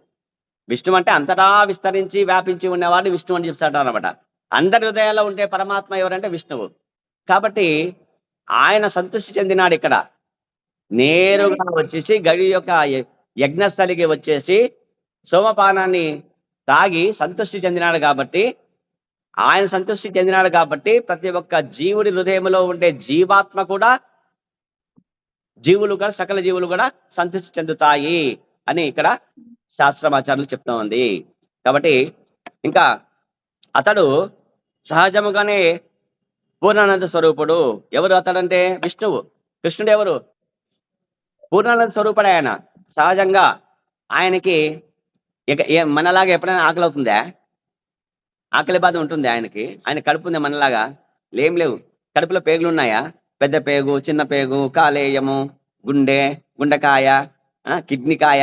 విష్ణువు అంటే అంతటా విస్తరించి వ్యాపించి ఉన్నవాడిని విష్ణువు అని చెప్తాడు అనమాట. అందరి హృదయాల్లో ఉంటే పరమాత్మ ఎవరంటే విష్ణువు. కాబట్టి ఆయన సంతృష్టి చెందినాడు. ఇక్కడ నేరుగా వచ్చేసి గడి యొక్క యజ్ఞస్థలికి వచ్చేసి సోమపానాన్ని తాగి సంతృష్టి చెందినాడు. కాబట్టి ఆయన సంతృష్టి చెందినాడు కాబట్టి ప్రతి ఒక్క జీవుడి హృదయంలో ఉండే జీవాత్మ కూడా, సకల జీవులు కూడా సంతృష్టి చెందుతాయి అని ఇక్కడ శాస్త్రమాచార్యులు చెప్తా ఉంది. కాబట్టి ఇంకా అతడు సహజముగానే పూర్ణానంద స్వరూపుడు. ఎవరు అతడంటే? విష్ణువు. కృష్ణుడు ఎవరు? పూర్ణానంద స్వరూపుడు. ఆయన సహజంగా ఆయనకి మనలాగా ఎప్పుడైనా ఆకలి అవుతుందా? ఆకలి బాధ ఉంటుంది ఆయనకి? ఆయన కడుపు ఉంది మనలాగా? లేవు. కడుపులో పేగులు ఉన్నాయా? పెద్ద పేగు, చిన్న పేగు, కాలేయము, గుండెకాయ, కిడ్నీకాయ,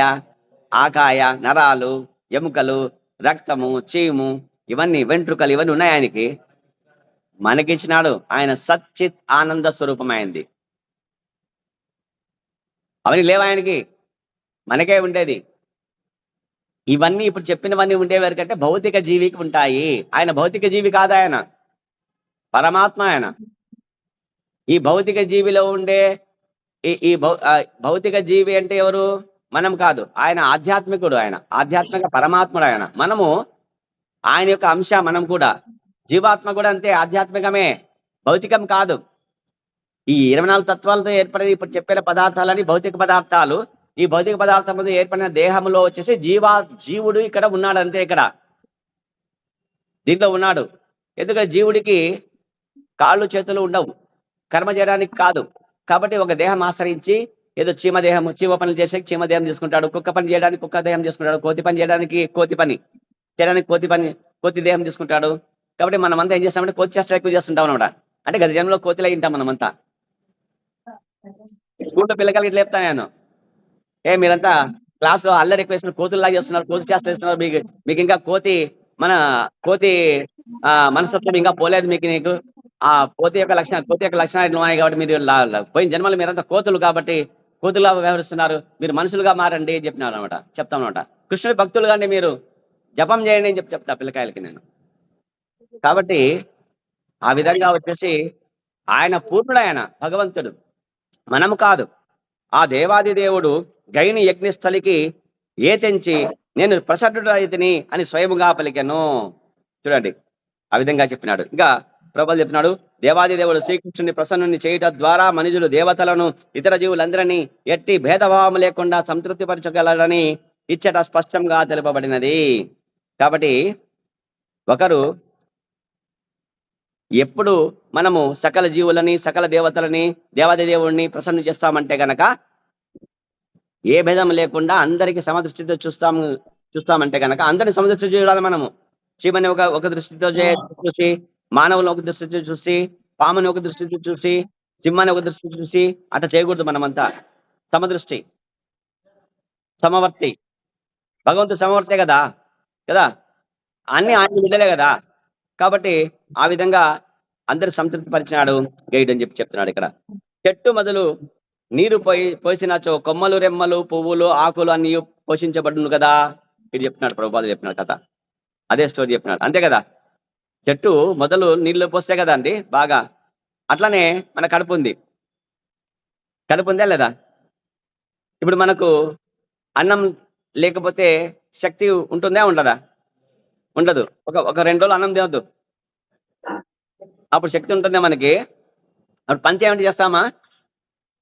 ఆకాయ, నరాలు, ఎముకలు, రక్తము, చీము, ఇవన్నీ వెంట్రుకలు, ఇవన్నీ ఉన్నాయి ఆయనకి? మనకిచ్చినాడు. ఆయన సచ్చిత్ ఆనంద స్వరూపం అయింది. అవన్నీ లేవు ఆయనకి, మనకే ఉండేది. ఇవన్నీ ఇప్పుడు చెప్పినవన్నీ ఉండేవారికంటే భౌతిక జీవికి ఉంటాయి. ఆయన భౌతిక జీవి కాదు, ఆయన పరమాత్మ. ఆయన ఈ భౌతిక జీవిలో ఉండే ఈ భౌతిక జీవి అంటే ఎవరు? మనం కాదు. ఆయన ఆధ్యాత్మికుడు. ఆయన ఆధ్యాత్మిక పరమాత్ముడు. ఆయన మనము ఆయన యొక్క అంశ. మనం కూడా జీవాత్మ కూడా అంతే, ఆధ్యాత్మికమే, భౌతికం కాదు. ఈ 24 తత్వాలతో ఏర్పడిన ఇప్పుడు చెప్పిన పదార్థాలని భౌతిక పదార్థాలు. ఈ భౌతిక పదార్థం మీద ఏర్పడిన దేహంలో వచ్చేసి జీవుడు ఇక్కడ ఉన్నాడు అంతే. ఇక్కడ దీంట్లో ఉన్నాడు. ఎందుకంటే జీవుడికి కాళ్ళు చేతులు ఉండవు, కర్మ చేయడానికి కాదు. కాబట్టి ఒక దేహం ఆశ్రయించి ఏదో చీమ పనులు చేసే చీమ దేహం తీసుకుంటాడు, కుక్క పని చేయడానికి కుక్క దేహం తీసుకుంటాడు, కోతి పని చేయడానికి కోతి దేహం తీసుకుంటాడు. కాబట్టి మనమంతా ఏం చేస్తామంటే కోతి చేష్టలు ఎక్కువ చేస్తుంటాం అనమాట. అంటే గత జన్మలో కోతిలో ఉంటాం మనమంతా. స్కూల్లో పిల్లకాయలకి ఇట్లా చెప్తాను నేను, మీరంతా క్లాస్ లో అల్లరి ఎక్కువ వేస్తున్నారు, కోతుల్లాగా చేస్తున్నారు, కోతి చేష్టలు చేస్తున్నారు, మీకు ఇంకా కోతి మనస్తత్వం ఇంకా పోలేదు నీకు. ఆ కోతి యొక్క లక్షణాలు ఉన్నాయి కాబట్టి మీరు పోయిన జన్మలు మీరంతా కోతులు కాబట్టి కోతులుగా వ్యవహరిస్తున్నారు, మీరు మనుషులుగా మారండి అని చెప్పినారు అనమాట. చెప్తామన్నమాట. కృష్ణుడి భక్తులుగా మీరు జపం చేయండి అని చెప్తా పిల్లకాయలకి నేను. కాబట్టి ఆ విధంగా వచ్చేసి ఆయన పూర్ణుడు, ఆయన భగవంతుడు, మనము కాదు. ఆ దేవాది దేవుడు గైని యజ్ఞస్థలికి తెంచి నేను ప్రసన్నుడైతిని అని స్వయముగా పలికెను. చూడండి, ఆ విధంగా చెప్పినాడు. ఇంకా ప్రభువు చెప్తున్నాడు, దేవాది దేవుడు శ్రీకృష్ణుని ప్రసన్నుని చేయుట ద్వారా మనుషులు దేవతలను ఇతర జీవులందరినీ ఎట్టి భేదభావం లేకుండా సంతృప్తి పరచగలరని ఇచ్చట స్పష్టంగా తెలుపబడినది. కాబట్టి ఒకరు ఎప్పుడు మనము సకల జీవులని, సకల దేవతలని, దేవాది దేవుడిని ప్రసన్నం చేస్తామంటే గనక ఏ భేదం లేకుండా అందరికి సమదృష్టితో చూస్తామంటే గనక అందరిని సమదృష్టి చూడాలి. మనము చీమని ఒక దృష్టితో చూసి, మానవులను ఒక దృష్టితో చూసి, పాముని ఒక దృష్టితో చూసి, సింహాన్ని ఒక దృష్టితో చూసి అట్లా చేయకూడదు. మనమంతా సమదృష్టి, సమవర్తి. భగవంతుడు సమవర్తే కదా అన్ని ఆయన బిడ్డలే కదా. కాబట్టి ఆ విధంగా అందరు సంతృప్తి పరిచినాడు గైడ్ అని చెప్తున్నాడు. ఇక్కడ చెట్టు మొదలు నీరు పోసినచో కొమ్మలు రెమ్మలు పువ్వులు ఆకులు అన్ని పోషించబడును కదా. ఇది చెప్తున్నాడు ప్రభుపాద, చెప్పినాడు కథ. అదే స్టోరీ చెప్పినాడు, అంతే కదా. చెట్టు మొదలు నీళ్లు పోస్తే కదా అండి బాగా. అట్లనే మన కడుపు ఉంది, కడుపు ఉందా లేదా? ఇప్పుడు మనకు అన్నం లేకపోతే శక్తి ఉంటుందా ఉండదా? ఉండదు. ఒక 2 రోజులు అన్నం తినద్దు, అప్పుడు శక్తి ఉంటుందా మనకి? అప్పుడు పని చేయమంటే చేస్తామా?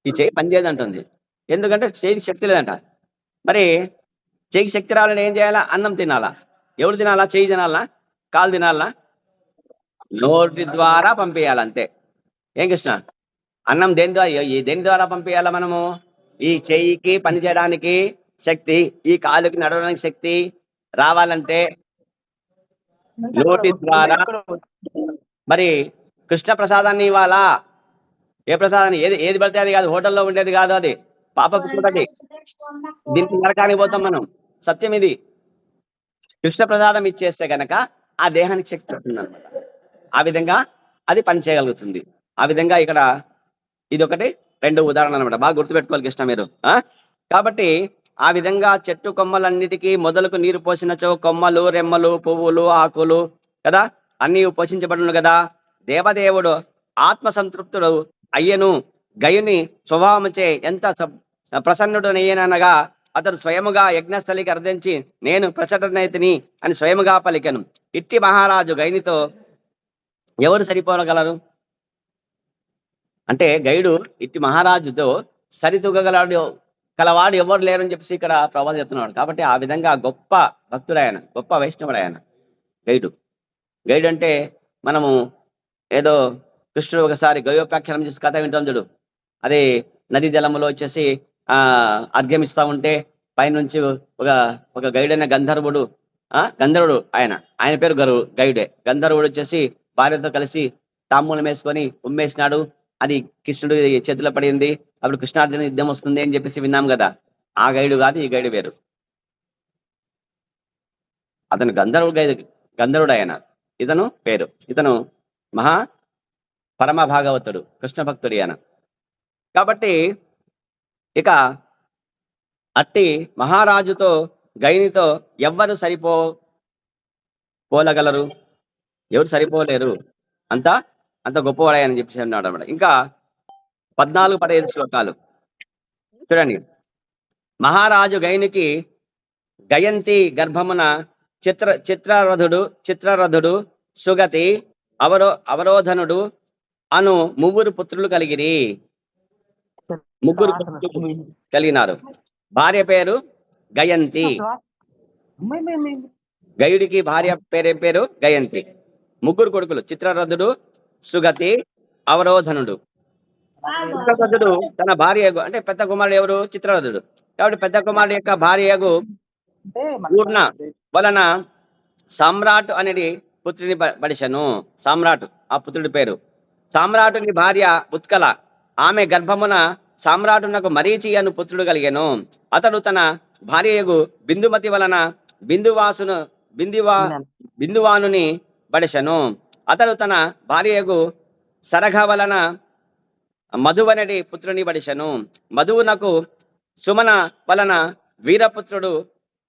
ఈ చేయి పని చేయదంటుంది, ఎందుకంటే చేయికి శక్తి లేదంట. మరి చేయికి శక్తి రావాలంటే ఏం చేయాలా? అన్నం తినాలా. ఎవరు తినాలా? చేయి తినాలా, కాలు తినాలా? నోటి ద్వారా పంపించాలి, అంతే. ఏం కృష్ణ? అన్నం దేని ద్వారా పంపించాలా మనము? ఈ చెయ్యికి పని చేయడానికి శక్తి, ఈ కాలుకి నడవడానికి శక్తి రావాలంటే నోటి ద్వారా. మరి కృష్ణ ప్రసాదాన్ని ఇవ్వాలా? ఏ ప్రసాదాన్ని? ఏది పడితే అది కాదు, హోటల్లో ఉండేది కాదు, అది పాపపుత్రుడది. దీనికి నరకానికి పోతాం మనం. సత్యం ఇది. కృష్ణ ప్రసాదం ఇచ్చేస్తే గనక ఆ దేహానికి శక్తి వస్తుంది అనమాట. ఆ విధంగా అది పని చేయగలుగుతుంది. ఆ విధంగా ఇక్కడ ఇది ఒకటి 2 ఉదాహరణ అనమాట. బాగా గుర్తుపెట్టుకోవాలి కృష్ణ మీరు. కాబట్టి ఆ విధంగా చెట్టు కొమ్మలన్నిటికీ మొదలకు నీరు పోసినచో కొమ్మలు రెమ్మలు పువ్వులు ఆకులు కదా అన్ని పోషించబడును కదా. దేవదేవుడు ఆత్మ సంతృప్తుడు అయ్యను గయుని స్వభావముచే ఎంత ప్రసన్నుడనయ్యనగా అతడు స్వయముగా యజ్ఞస్థలికి అర్థించి నేను ప్రచటనైతిని అని స్వయముగా పలికెను. ఇట్టి మహారాజు గైనితో ఎవరు సరిపోగలరు? అంటే గైడు ఇట్టి మహారాజుతో సరితూగగలడు కలవాడు ఎవరు లేరని చెప్పేసి ఇక్కడ ప్రభావం చెప్తున్నాడు. కాబట్టి ఆ విధంగా గొప్ప భక్తుడు ఆయన, గొప్ప వైష్ణవుడు ఆయన గైడు. గైడు అంటే మనము ఏదో కృష్ణుడు ఒకసారి గయోపాఖ్యానం చేసి కథ వింటాం చూడు. అదే నదీ జలములో వచ్చేసి అర్ఘ్యం ఇస్తా ఉంటే పైనుంచి ఒక గైడ్ అయిన గంధర్వుడు ఆయన పేరు గైడే. గంధర్వుడు వచ్చేసి భార్యతో కలిసి తాంబూలం వేసుకొని ఉమ్మేసినాడు. అది కృష్ణుడు చేతిలో పడింది. అప్పుడు కృష్ణార్జున యుద్ధం వస్తుంది అని చెప్పేసి విన్నాం కదా. ఆ గైడు కాదు, ఈ గైడు వేరు. అతను గంధర్వుడు ఆయన. ఇతను పేరు, ఇతను మహా పరమ భాగవతుడు, కృష్ణ భక్తుడు ఆయన. కాబట్టి ఇక అట్టి మహారాజుతో గైనితో ఎవ్వరు పోలగలరు? ఎవరు సరిపోలేరు, అంత గొప్పవాడాయని చెప్పేసి అన్నాడు అనమాట. ఇంకా 14-15 శ్లోకాలు చూడండి. మహారాజు గైనికి గయంతి గర్భమున చిత్రరథుడు సుగతి అవరోధనుడు అను ముగ్గురు పుత్రులు కలిగినారు. భార్య పేరు గయంతి. గయుడికి భార్య పేరు గయంతి. ముగ్గురు కొడుకులు చిత్రరథుడు, సుగతి, అవరోధనుడు. చిత్రరథుడు తన భార్య అంటే పెద్ద కుమారుడు ఎవరు? చిత్రరథుడు. కాబట్టి పెద్ద కుమారుడు యొక్క భార్యకు పూర్ణ వలన సామ్రాట్ అనేది పుత్రుని బడిసెను. సామ్రాట్ ఆ పుత్రుడి పేరు. సామ్రాటుని భార్య ఉత్కల, ఆమె గర్భమున సామ్రాటునకు మరీచి అను పుత్రుడు కలిగెను. అతడు తన భార్యకు బిందుమతి వలన బిందువానుని బడిసెను. అతడు తన భార్యకు సరఘ వలన మధువనడి పుత్రుని బడిసెను. మధువునకు సుమన వలన వీరపుత్రుడు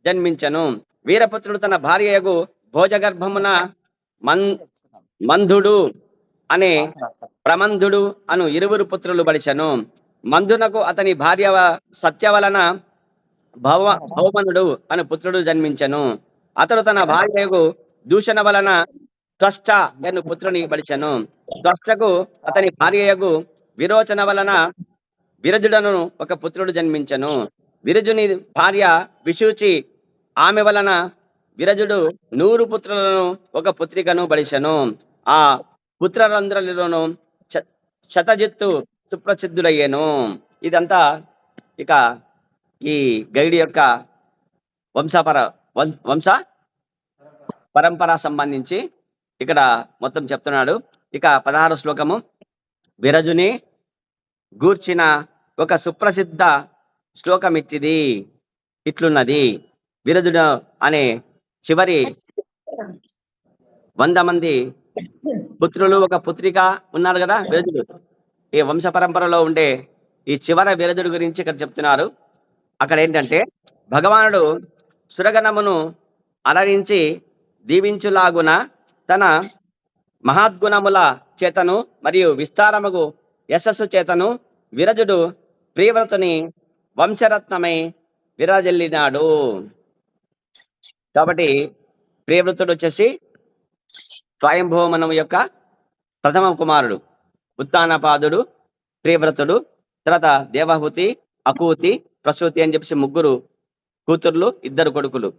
జన్మించను. వీరపుత్రుడు తన భార్యకు భోజగర్భమున మంధుడు అనే ప్రమంధుడు అను 2 పుత్రులు బడిసెను. మంధునకు అతని భార్య సత్య వలన భౌమనుడు అను పుత్రుడు జన్మించను. అతడు తన భార్యకు దూషణ వలన త్వష్ట అను పుత్రుని బడిసెను. త్వష్టకు అతని భార్యకు విరోచన వలన విరజుడను ఒక పుత్రుడు జన్మించను. విరజుని భార్య విశూచి, ఆమె వలన విరజుడు 100 పుత్రులను ఒక పుత్రికను బడిసెను. ఆ పుత్రరంధ్రులను శతజిత్తు సుప్రసిద్ధుడయ్యేను. ఇదంతా ఇక ఈ గైడ్ యొక్క వంశ పరంపర సంబంధించి ఇక్కడ మొత్తం చెప్తున్నాడు. ఇక 16 శ్లోకము. విరజుని గూర్చిన ఒక సుప్రసిద్ధ శ్లోకం ఇట్లున్నది. విరజుడు అనే చివరి 100 మంది పుత్రులు ఒక పుత్రిక ఉన్నారు కదా విరజుడు. ఈ వంశ పరంపరలో ఉండే ఈ చివర విరజుడు గురించి ఇక్కడ చెప్తున్నారు. అక్కడ ఏంటంటే భగవానుడు సురగణమును అలరించి దీవించులాగున తన మహాద్గుణముల చేతను మరియు విస్తారముగు యశస్సు చేతను విరజుడు ప్రియవ్రతుని వంశరత్నమై విరాజిల్లినాడు. కాబట్టి ప్రియవ్రతుడు వచ్చేసి స్వయంభూమనము యొక్క ప్రథమ కుమారుడు. ఉత్తానపాదుడు, ప్రియవ్రతుడు, తర్వాత దేవహూతి, అకూతి, ప్రసూతి అని చెప్పేసి ముగ్గురు కూతుర్లు, ఇద్దరు కొడుకులు.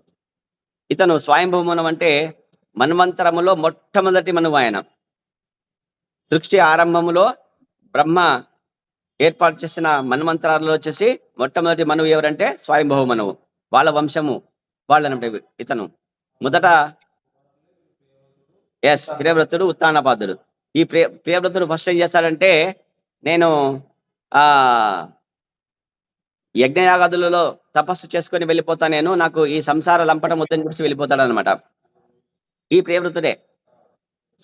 ఇతను స్వయంభూమనం అంటే మన్వంతరములో మొట్టమొదటి మనువు. ఆయన సృష్టి ఆరంభములో బ్రహ్మ ఏర్పాటు చేసిన మన్వంతరాలలో వచ్చేసి మొట్టమొదటి మనువు ఎవరంటే స్వయంభవ మనువు. వాళ్ళ వంశము వాళ్ళనంటే ఇతను మొదట ప్రియవ్రతుడు, ఉత్తానపాదుడు. ఈ ప్రియవ్రతుడు ఫస్ట్ ఏం చేస్తాడంటే, నేను ఆ యజ్ఞయాగాదులలో తపస్సు చేసుకొని వెళ్ళిపోతా, నాకు ఈ సంసార లంపటం వద్దని చెప్పి వెళ్ళిపోతాడు అనమాట. ఈ ప్రియవ్రతుడే.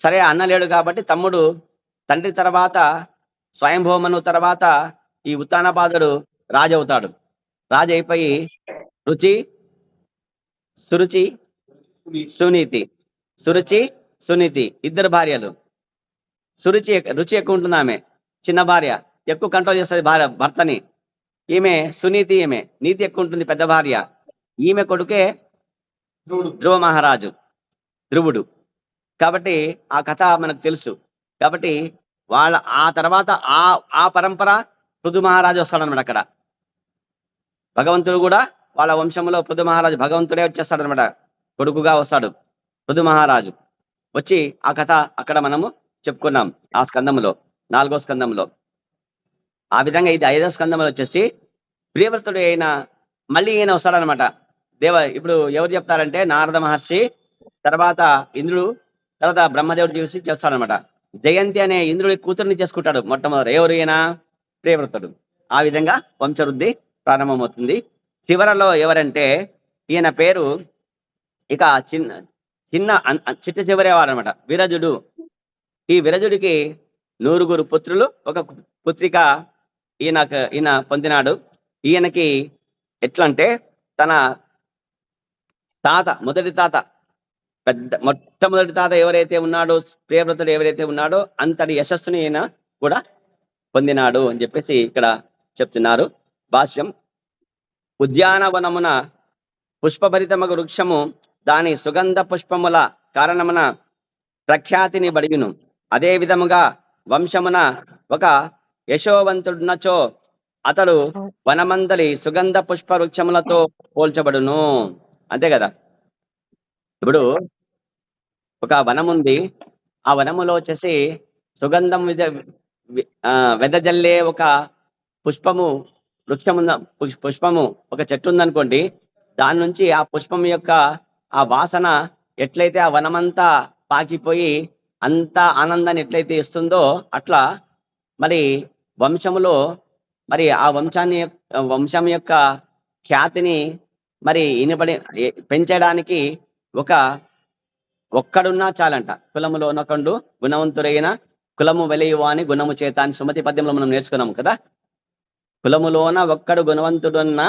సరే అన్న లేడు కాబట్టి తమ్ముడు తండ్రి తర్వాత స్వయంభూమను తర్వాత ఈ ఉత్తానపాదుడు రాజు అవుతాడు. రాజు అయిపోయి రుచి, సురుచి, సునీతి, సురుచి, సునీతి ఇద్దరు భార్యలు. రుచి ఎక్కువ ఉంటుంది, ఆమె చిన్న భార్య, ఎక్కువ కంట్రోల్ చేస్తుంది భర్తని. ఈమె సునీతి, ఈమె నీతి ఎక్కువ ఉంటుంది, పెద్ద భార్య. ఈమె కొడుకే ధ్రువ మహారాజు, ధ్రువుడు. కాబట్టి ఆ కథ మనకు తెలుసు. కాబట్టి వాళ్ళ ఆ తర్వాత ఆ పరంపర పృథు మహారాజు వస్తాడనమాట. అక్కడ భగవంతుడు కూడా వాళ్ళ వంశంలో పృథు మహారాజు భగవంతుడే వచ్చేస్తాడనమాట, కొడుకుగా వస్తాడు పృథు మహారాజు. వచ్చి ఆ కథ అక్కడ మనము చెప్పుకున్నాం ఆ స్కందములో, 4వ స్కందంలో. ఆ విధంగా ఇది 5వ స్కందంలో వచ్చేసి ప్రియవ్రతుడు అయిన మళ్ళీ ఈయన వస్తాడనమాట. ఇప్పుడు ఎవరు చెప్తారంటే నారద మహర్షి, తర్వాత ఇంద్రుడు, తర్వాత బ్రహ్మదేవుడు చూసి చేస్తాడనమాట. జయంతి అనే ఇంద్రుడి కూతుర్ని చేసుకుంటాడు మొట్టమొదటి. ఎవరు ఈయన? ప్రియవ్రతుడు. ఆ విధంగా వంశవృద్ధి ప్రారంభమవుతుంది. చివరలో ఎవరంటే ఈయన పేరు ఇక చిట్ట చివరేవాడనమాట, విరజుడు. ఈ విరజుడికి 9 పుత్రులు, 1 పుత్రిక ఈయన పొందినాడు. ఈయనకి ఎట్లంటే తన తాత, మొదటి తాత, మొట్టమొదటి తాత ఎవరైతే ఉన్నాడో, ప్రియవ్రతుడు ఎవరైతే ఉన్నాడో అంతటి యశస్సుని ఈయన కూడా పొందినాడు అని చెప్పేసి ఇక్కడ చెప్తున్నారు. భాష్యం: ఉద్యానవనమున పుష్పభరితమగు వృక్షము దాని సుగంధ పుష్పముల కారణమున ప్రఖ్యాతిని బడిగును. అదే విధముగా వంశమున ఒక యశోవంతుడున్నచో అతడు వనమందలి సుగంధ పుష్ప వృక్షములతో పోల్చబడును. అంతే కదా. ఇప్పుడు ఒక వనం ఉంది, ఆ వనములో వచ్చేసి సుగంధం వెదజల్లే ఒక పుష్పము ఒక చెట్టు ఉందనుకోండి. దాని నుంచి ఆ పుష్పం యొక్క ఆ వాసన ఎట్లయితే ఆ వనమంతా పాకిపోయి అంత ఆనందాన్ని ఎట్లయితే ఇస్తుందో, అట్లా మరి వంశములో మరి ఆ వంశం యొక్క ఖ్యాతిని మరి పెంచడానికి ఒక్కడున్నా చాలంట. కులములో నొకండు గుణవంతుడైన కులము వెలయువ అని గుణము చేత అని సుమతి పద్యంలో మనం నేర్చుకున్నాం కదా. కులములోన ఒక్కడు గుణవంతుడున్న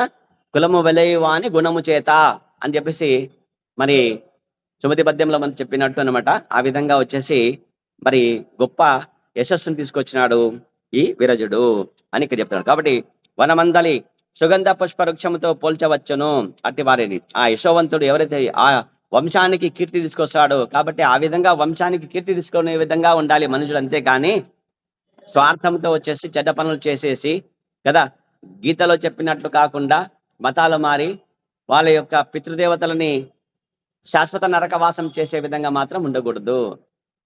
కులము వెలయువ అని గుణము చేత అని చెప్పేసి మరి సుమతి పద్యంలో మనం చెప్పినట్టు అనమాట. ఆ విధంగా వచ్చేసి మరి గొప్ప యశస్సును తీసుకొచ్చినాడు ఈ విరజుడు అని ఇక్కడ చెప్తున్నాడు. కాబట్టి వనమందలి సుగంధ పుష్ప వృక్షముతో పోల్చవచ్చును అట్టి వారిని. ఆ యశోవంతుడు ఎవరైతే ఆ వంశానికి కీర్తి తీసుకొస్తాడు. కాబట్టి ఆ విధంగా వంశానికి కీర్తి తీసుకునే విధంగా ఉండాలి మనుషులు. అంతే కానీ స్వార్థంతో వచ్చేసి చెడ్డ పనులు చేసేసి కదా, గీతలో చెప్పినట్లు కాకుండా మతాలు మారి వాళ్ళ యొక్క పితృదేవతలని శాశ్వత నరకవాసం చేసే విధంగా మాత్రం ఉండకూడదు.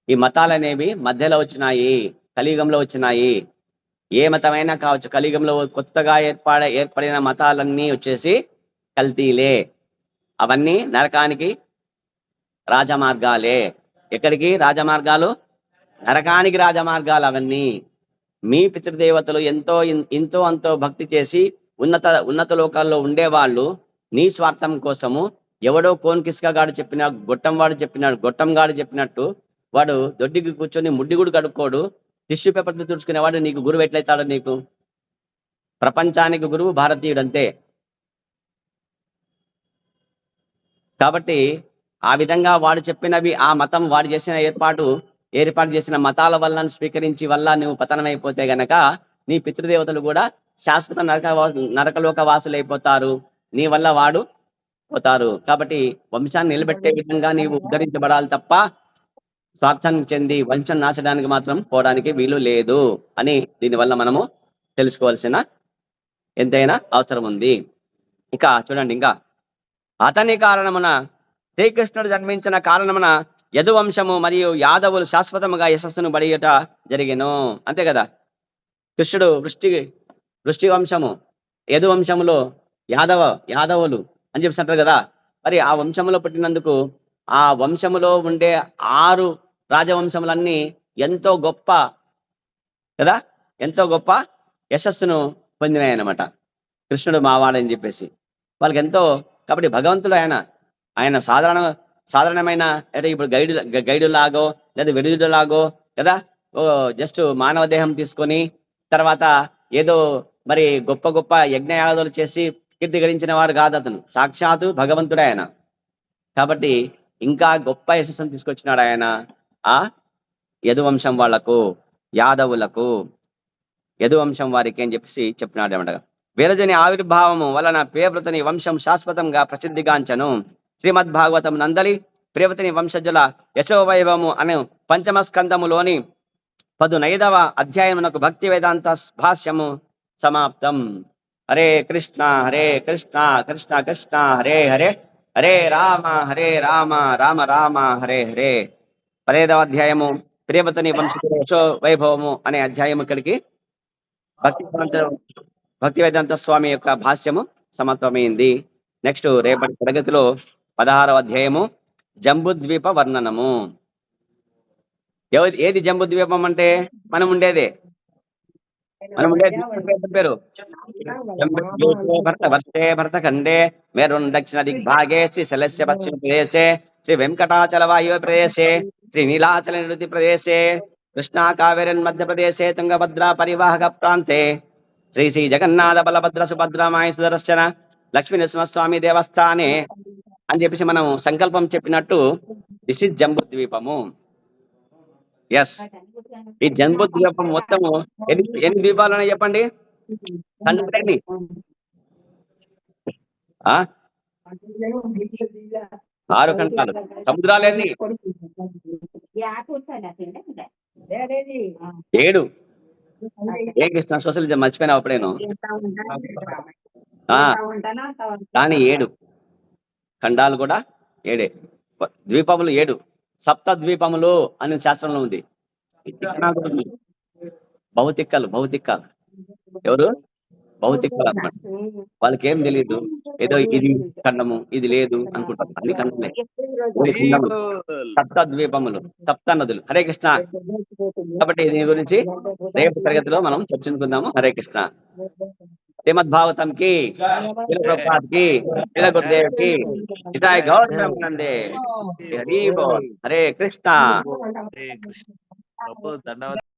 ఈ మతాలు అనేవి మధ్యలో వచ్చినాయి, కలియుగంలో వచ్చినాయి. ఏ మతమైనా కావచ్చు, కలియుగంలో కొత్తగా ఏర్పడిన మతాలన్నీ వచ్చేసి కల్తీలే. అవన్నీ నరకానికి రాజమార్గాలే. ఎక్కడికి రాజమార్గాలు? నరకానికి రాజమార్గాలు అవన్నీ. మీ పితృదేవతలు ఎంతో అంతో భక్తి చేసి ఉన్నత లోకాల్లో ఉండేవాళ్ళు నీ స్వార్థం కోసము ఎవడో కోన్కిస్కాగాడు చెప్పిన గొట్టం గాడు చెప్పినట్టు వాడు దొడ్డికి కూర్చొని ముడ్డి కూడా కడుక్కోడు, టిష్యూ పేపర్తో తుడుచుకునేవాడు నీకు గురువు ఎట్లయితాడు? నీకు ప్రపంచానికి గురువు భారతీయుడు అంతే. కాబట్టి ఆ విధంగా వాడు చెప్పినవి, ఆ మతం వాడు చేసిన ఏర్పాటు చేసిన మతాల వల్ల స్వీకరించి వల్ల నువ్వు పతనమైపోతే గనక నీ పితృదేవతలు కూడా శాశ్వత నరకలోక వాసులైపోతారు, నీ వల్ల వాడు పోతారు. కాబట్టి వంశాన్ని నిలబెట్టే విధంగా నీవు ఉద్ధరించబడాలి తప్ప స్వార్థానికి చెంది వంశం నాశడానికి మాత్రం పోవడానికి వీలు లేదు అని దీనివల్ల మనము తెలుసుకోవాల్సిన ఎంతైనా అవసరం ఉంది. ఇక చూడండి, ఇంకా అతని కారణమున శ్రీకృష్ణుడు జన్మించిన కారణమున యదువంశము మరియు యాదవులు శాశ్వతముగా యశస్సును బడియట జరిగెను. అంతే కదా, కృష్ణుడు వృష్టి వంశము, యదువంశములో యాదవులు అని చెప్పినట్టు కదా. మరి ఆ వంశములో పుట్టినందుకు ఆ వంశములో ఉండే 6 రాజవంశములన్నీ ఎంతో గొప్ప కదా, ఎంతో గొప్ప యశస్సును పొందినాయి అన్నమాట. కృష్ణుడు మావాడని చెప్పేసి వాళ్ళకి ఎంతో. కాబట్టి భగవంతుడు ఆయన సాధారణమైన అంటే ఇప్పుడు గైడు లాగో లేదా వెలుడు లాగో కదా, జస్ట్ మానవ దేహం తీసుకొని తర్వాత ఏదో మరి గొప్ప గొప్ప యజ్ఞయాగాదులు చేసి కీర్తి గడించిన వారు కాదు అతను, సాక్షాత్తు భగవంతుడే ఆయన. కాబట్టి ఇంకా గొప్ప యశస్సును తీసుకొచ్చినాడు ఆయన ఆ యదువంశం వాళ్లకు, యాదవులకు, యదువంశం వారికి అని చెప్పేసి చెప్పినాడు అనమాట. వీరజుని ఆవిర్భావము వలన ప్రియవ్రతుని వంశం శాశ్వతంగా ప్రసిద్ధిగాంచను. శ్రీమద్భాగవతం నందలి ప్రియవ్రతుని వంశజుల యశోవైభవము అనే 5వ స్కందములోని 19వ అధ్యాయమునకు భక్తి వేదాంత భాష్యము సమాప్తం. హరే కృష్ణ కృష్ణ కృష్ణ హరే హరే, హరే రామ రామ రామ హరే హరే. 15వ అధ్యాయము ప్రియవ్రతుని వంశజుల యశోవైభవము అనే అధ్యాయం ఇక్కడికి భక్తి వేదాంత స్వామి యొక్క భాష్యము సమాప్తమైంది. నెక్స్ట్ రేపటి తరగతిలో 16వ అధ్యాయము జంబుద్వీప వర్ణనము. ఏది జంబుద్వీపం అంటే మనం ఉండేదే పేరు భరతఖండే మేరున్ దక్షిణ దిగ్భాగే శ్రీ శైలస్య పశ్చిమ ప్రదేశే శ్రీ వెంకటాచల వాయు ప్రదేశే శ్రీ నీలాచల నివృత్తి ప్రదేశే కృష్ణా కావేరన్ మధ్యప్రదేశే తుంగభద్రా పరివాహక ప్రాంతే శ్రీ శ్రీ జగన్నాథ బలభద్ర సుభద్రమాయ సుదర్శన లక్ష్మీ నరసింహస్వామి దేవస్థానే అని చెప్పేసి మనం సంకల్పం చెప్పినట్టు దిస్ ఇస్ జంబుద్వీపము. ఎస్, ఈ జంబుద్వీపం మొత్తము ఎన్ని ద్వీపాలు ఉన్నాయి చెప్పండి, ఖండాలండి. 6 ఖండాలు, సముద్రాలన్నీ 7. ఏ కృష్ణ సోషల్ మర్చిపోయినా అప్పుడేను, కానీ 7 ఖండాలు కూడా 7, ద్వీపములు 7, సప్త ద్వీపములు అనే శాస్త్రంలో ఉంది. భౌతిక్కలు ఎవరు భౌతిక్కలు అన్నమాట. వాళ్ళకి ఏం తెలియదు, ఏదో ఇది ఖండము ఇది లేదు అనుకుంటారు. అన్ని ఖండములే, సప్త ద్వీపములు, సప్త నదులు. హరే కృష్ణ. కాబట్టి దీని గురించి రేపు తరగతిలో మనం చర్చించుకుందాము. హరే కృష్ణ. శ్రీమద్భాగవతం కి, శిల ప్రభుపాద్ కి, శిల గురుదేవ్ కి హితాయ గౌరవం నందే. హరి బోల్. హరే కృష్ణ. ధన్యవాదాలు.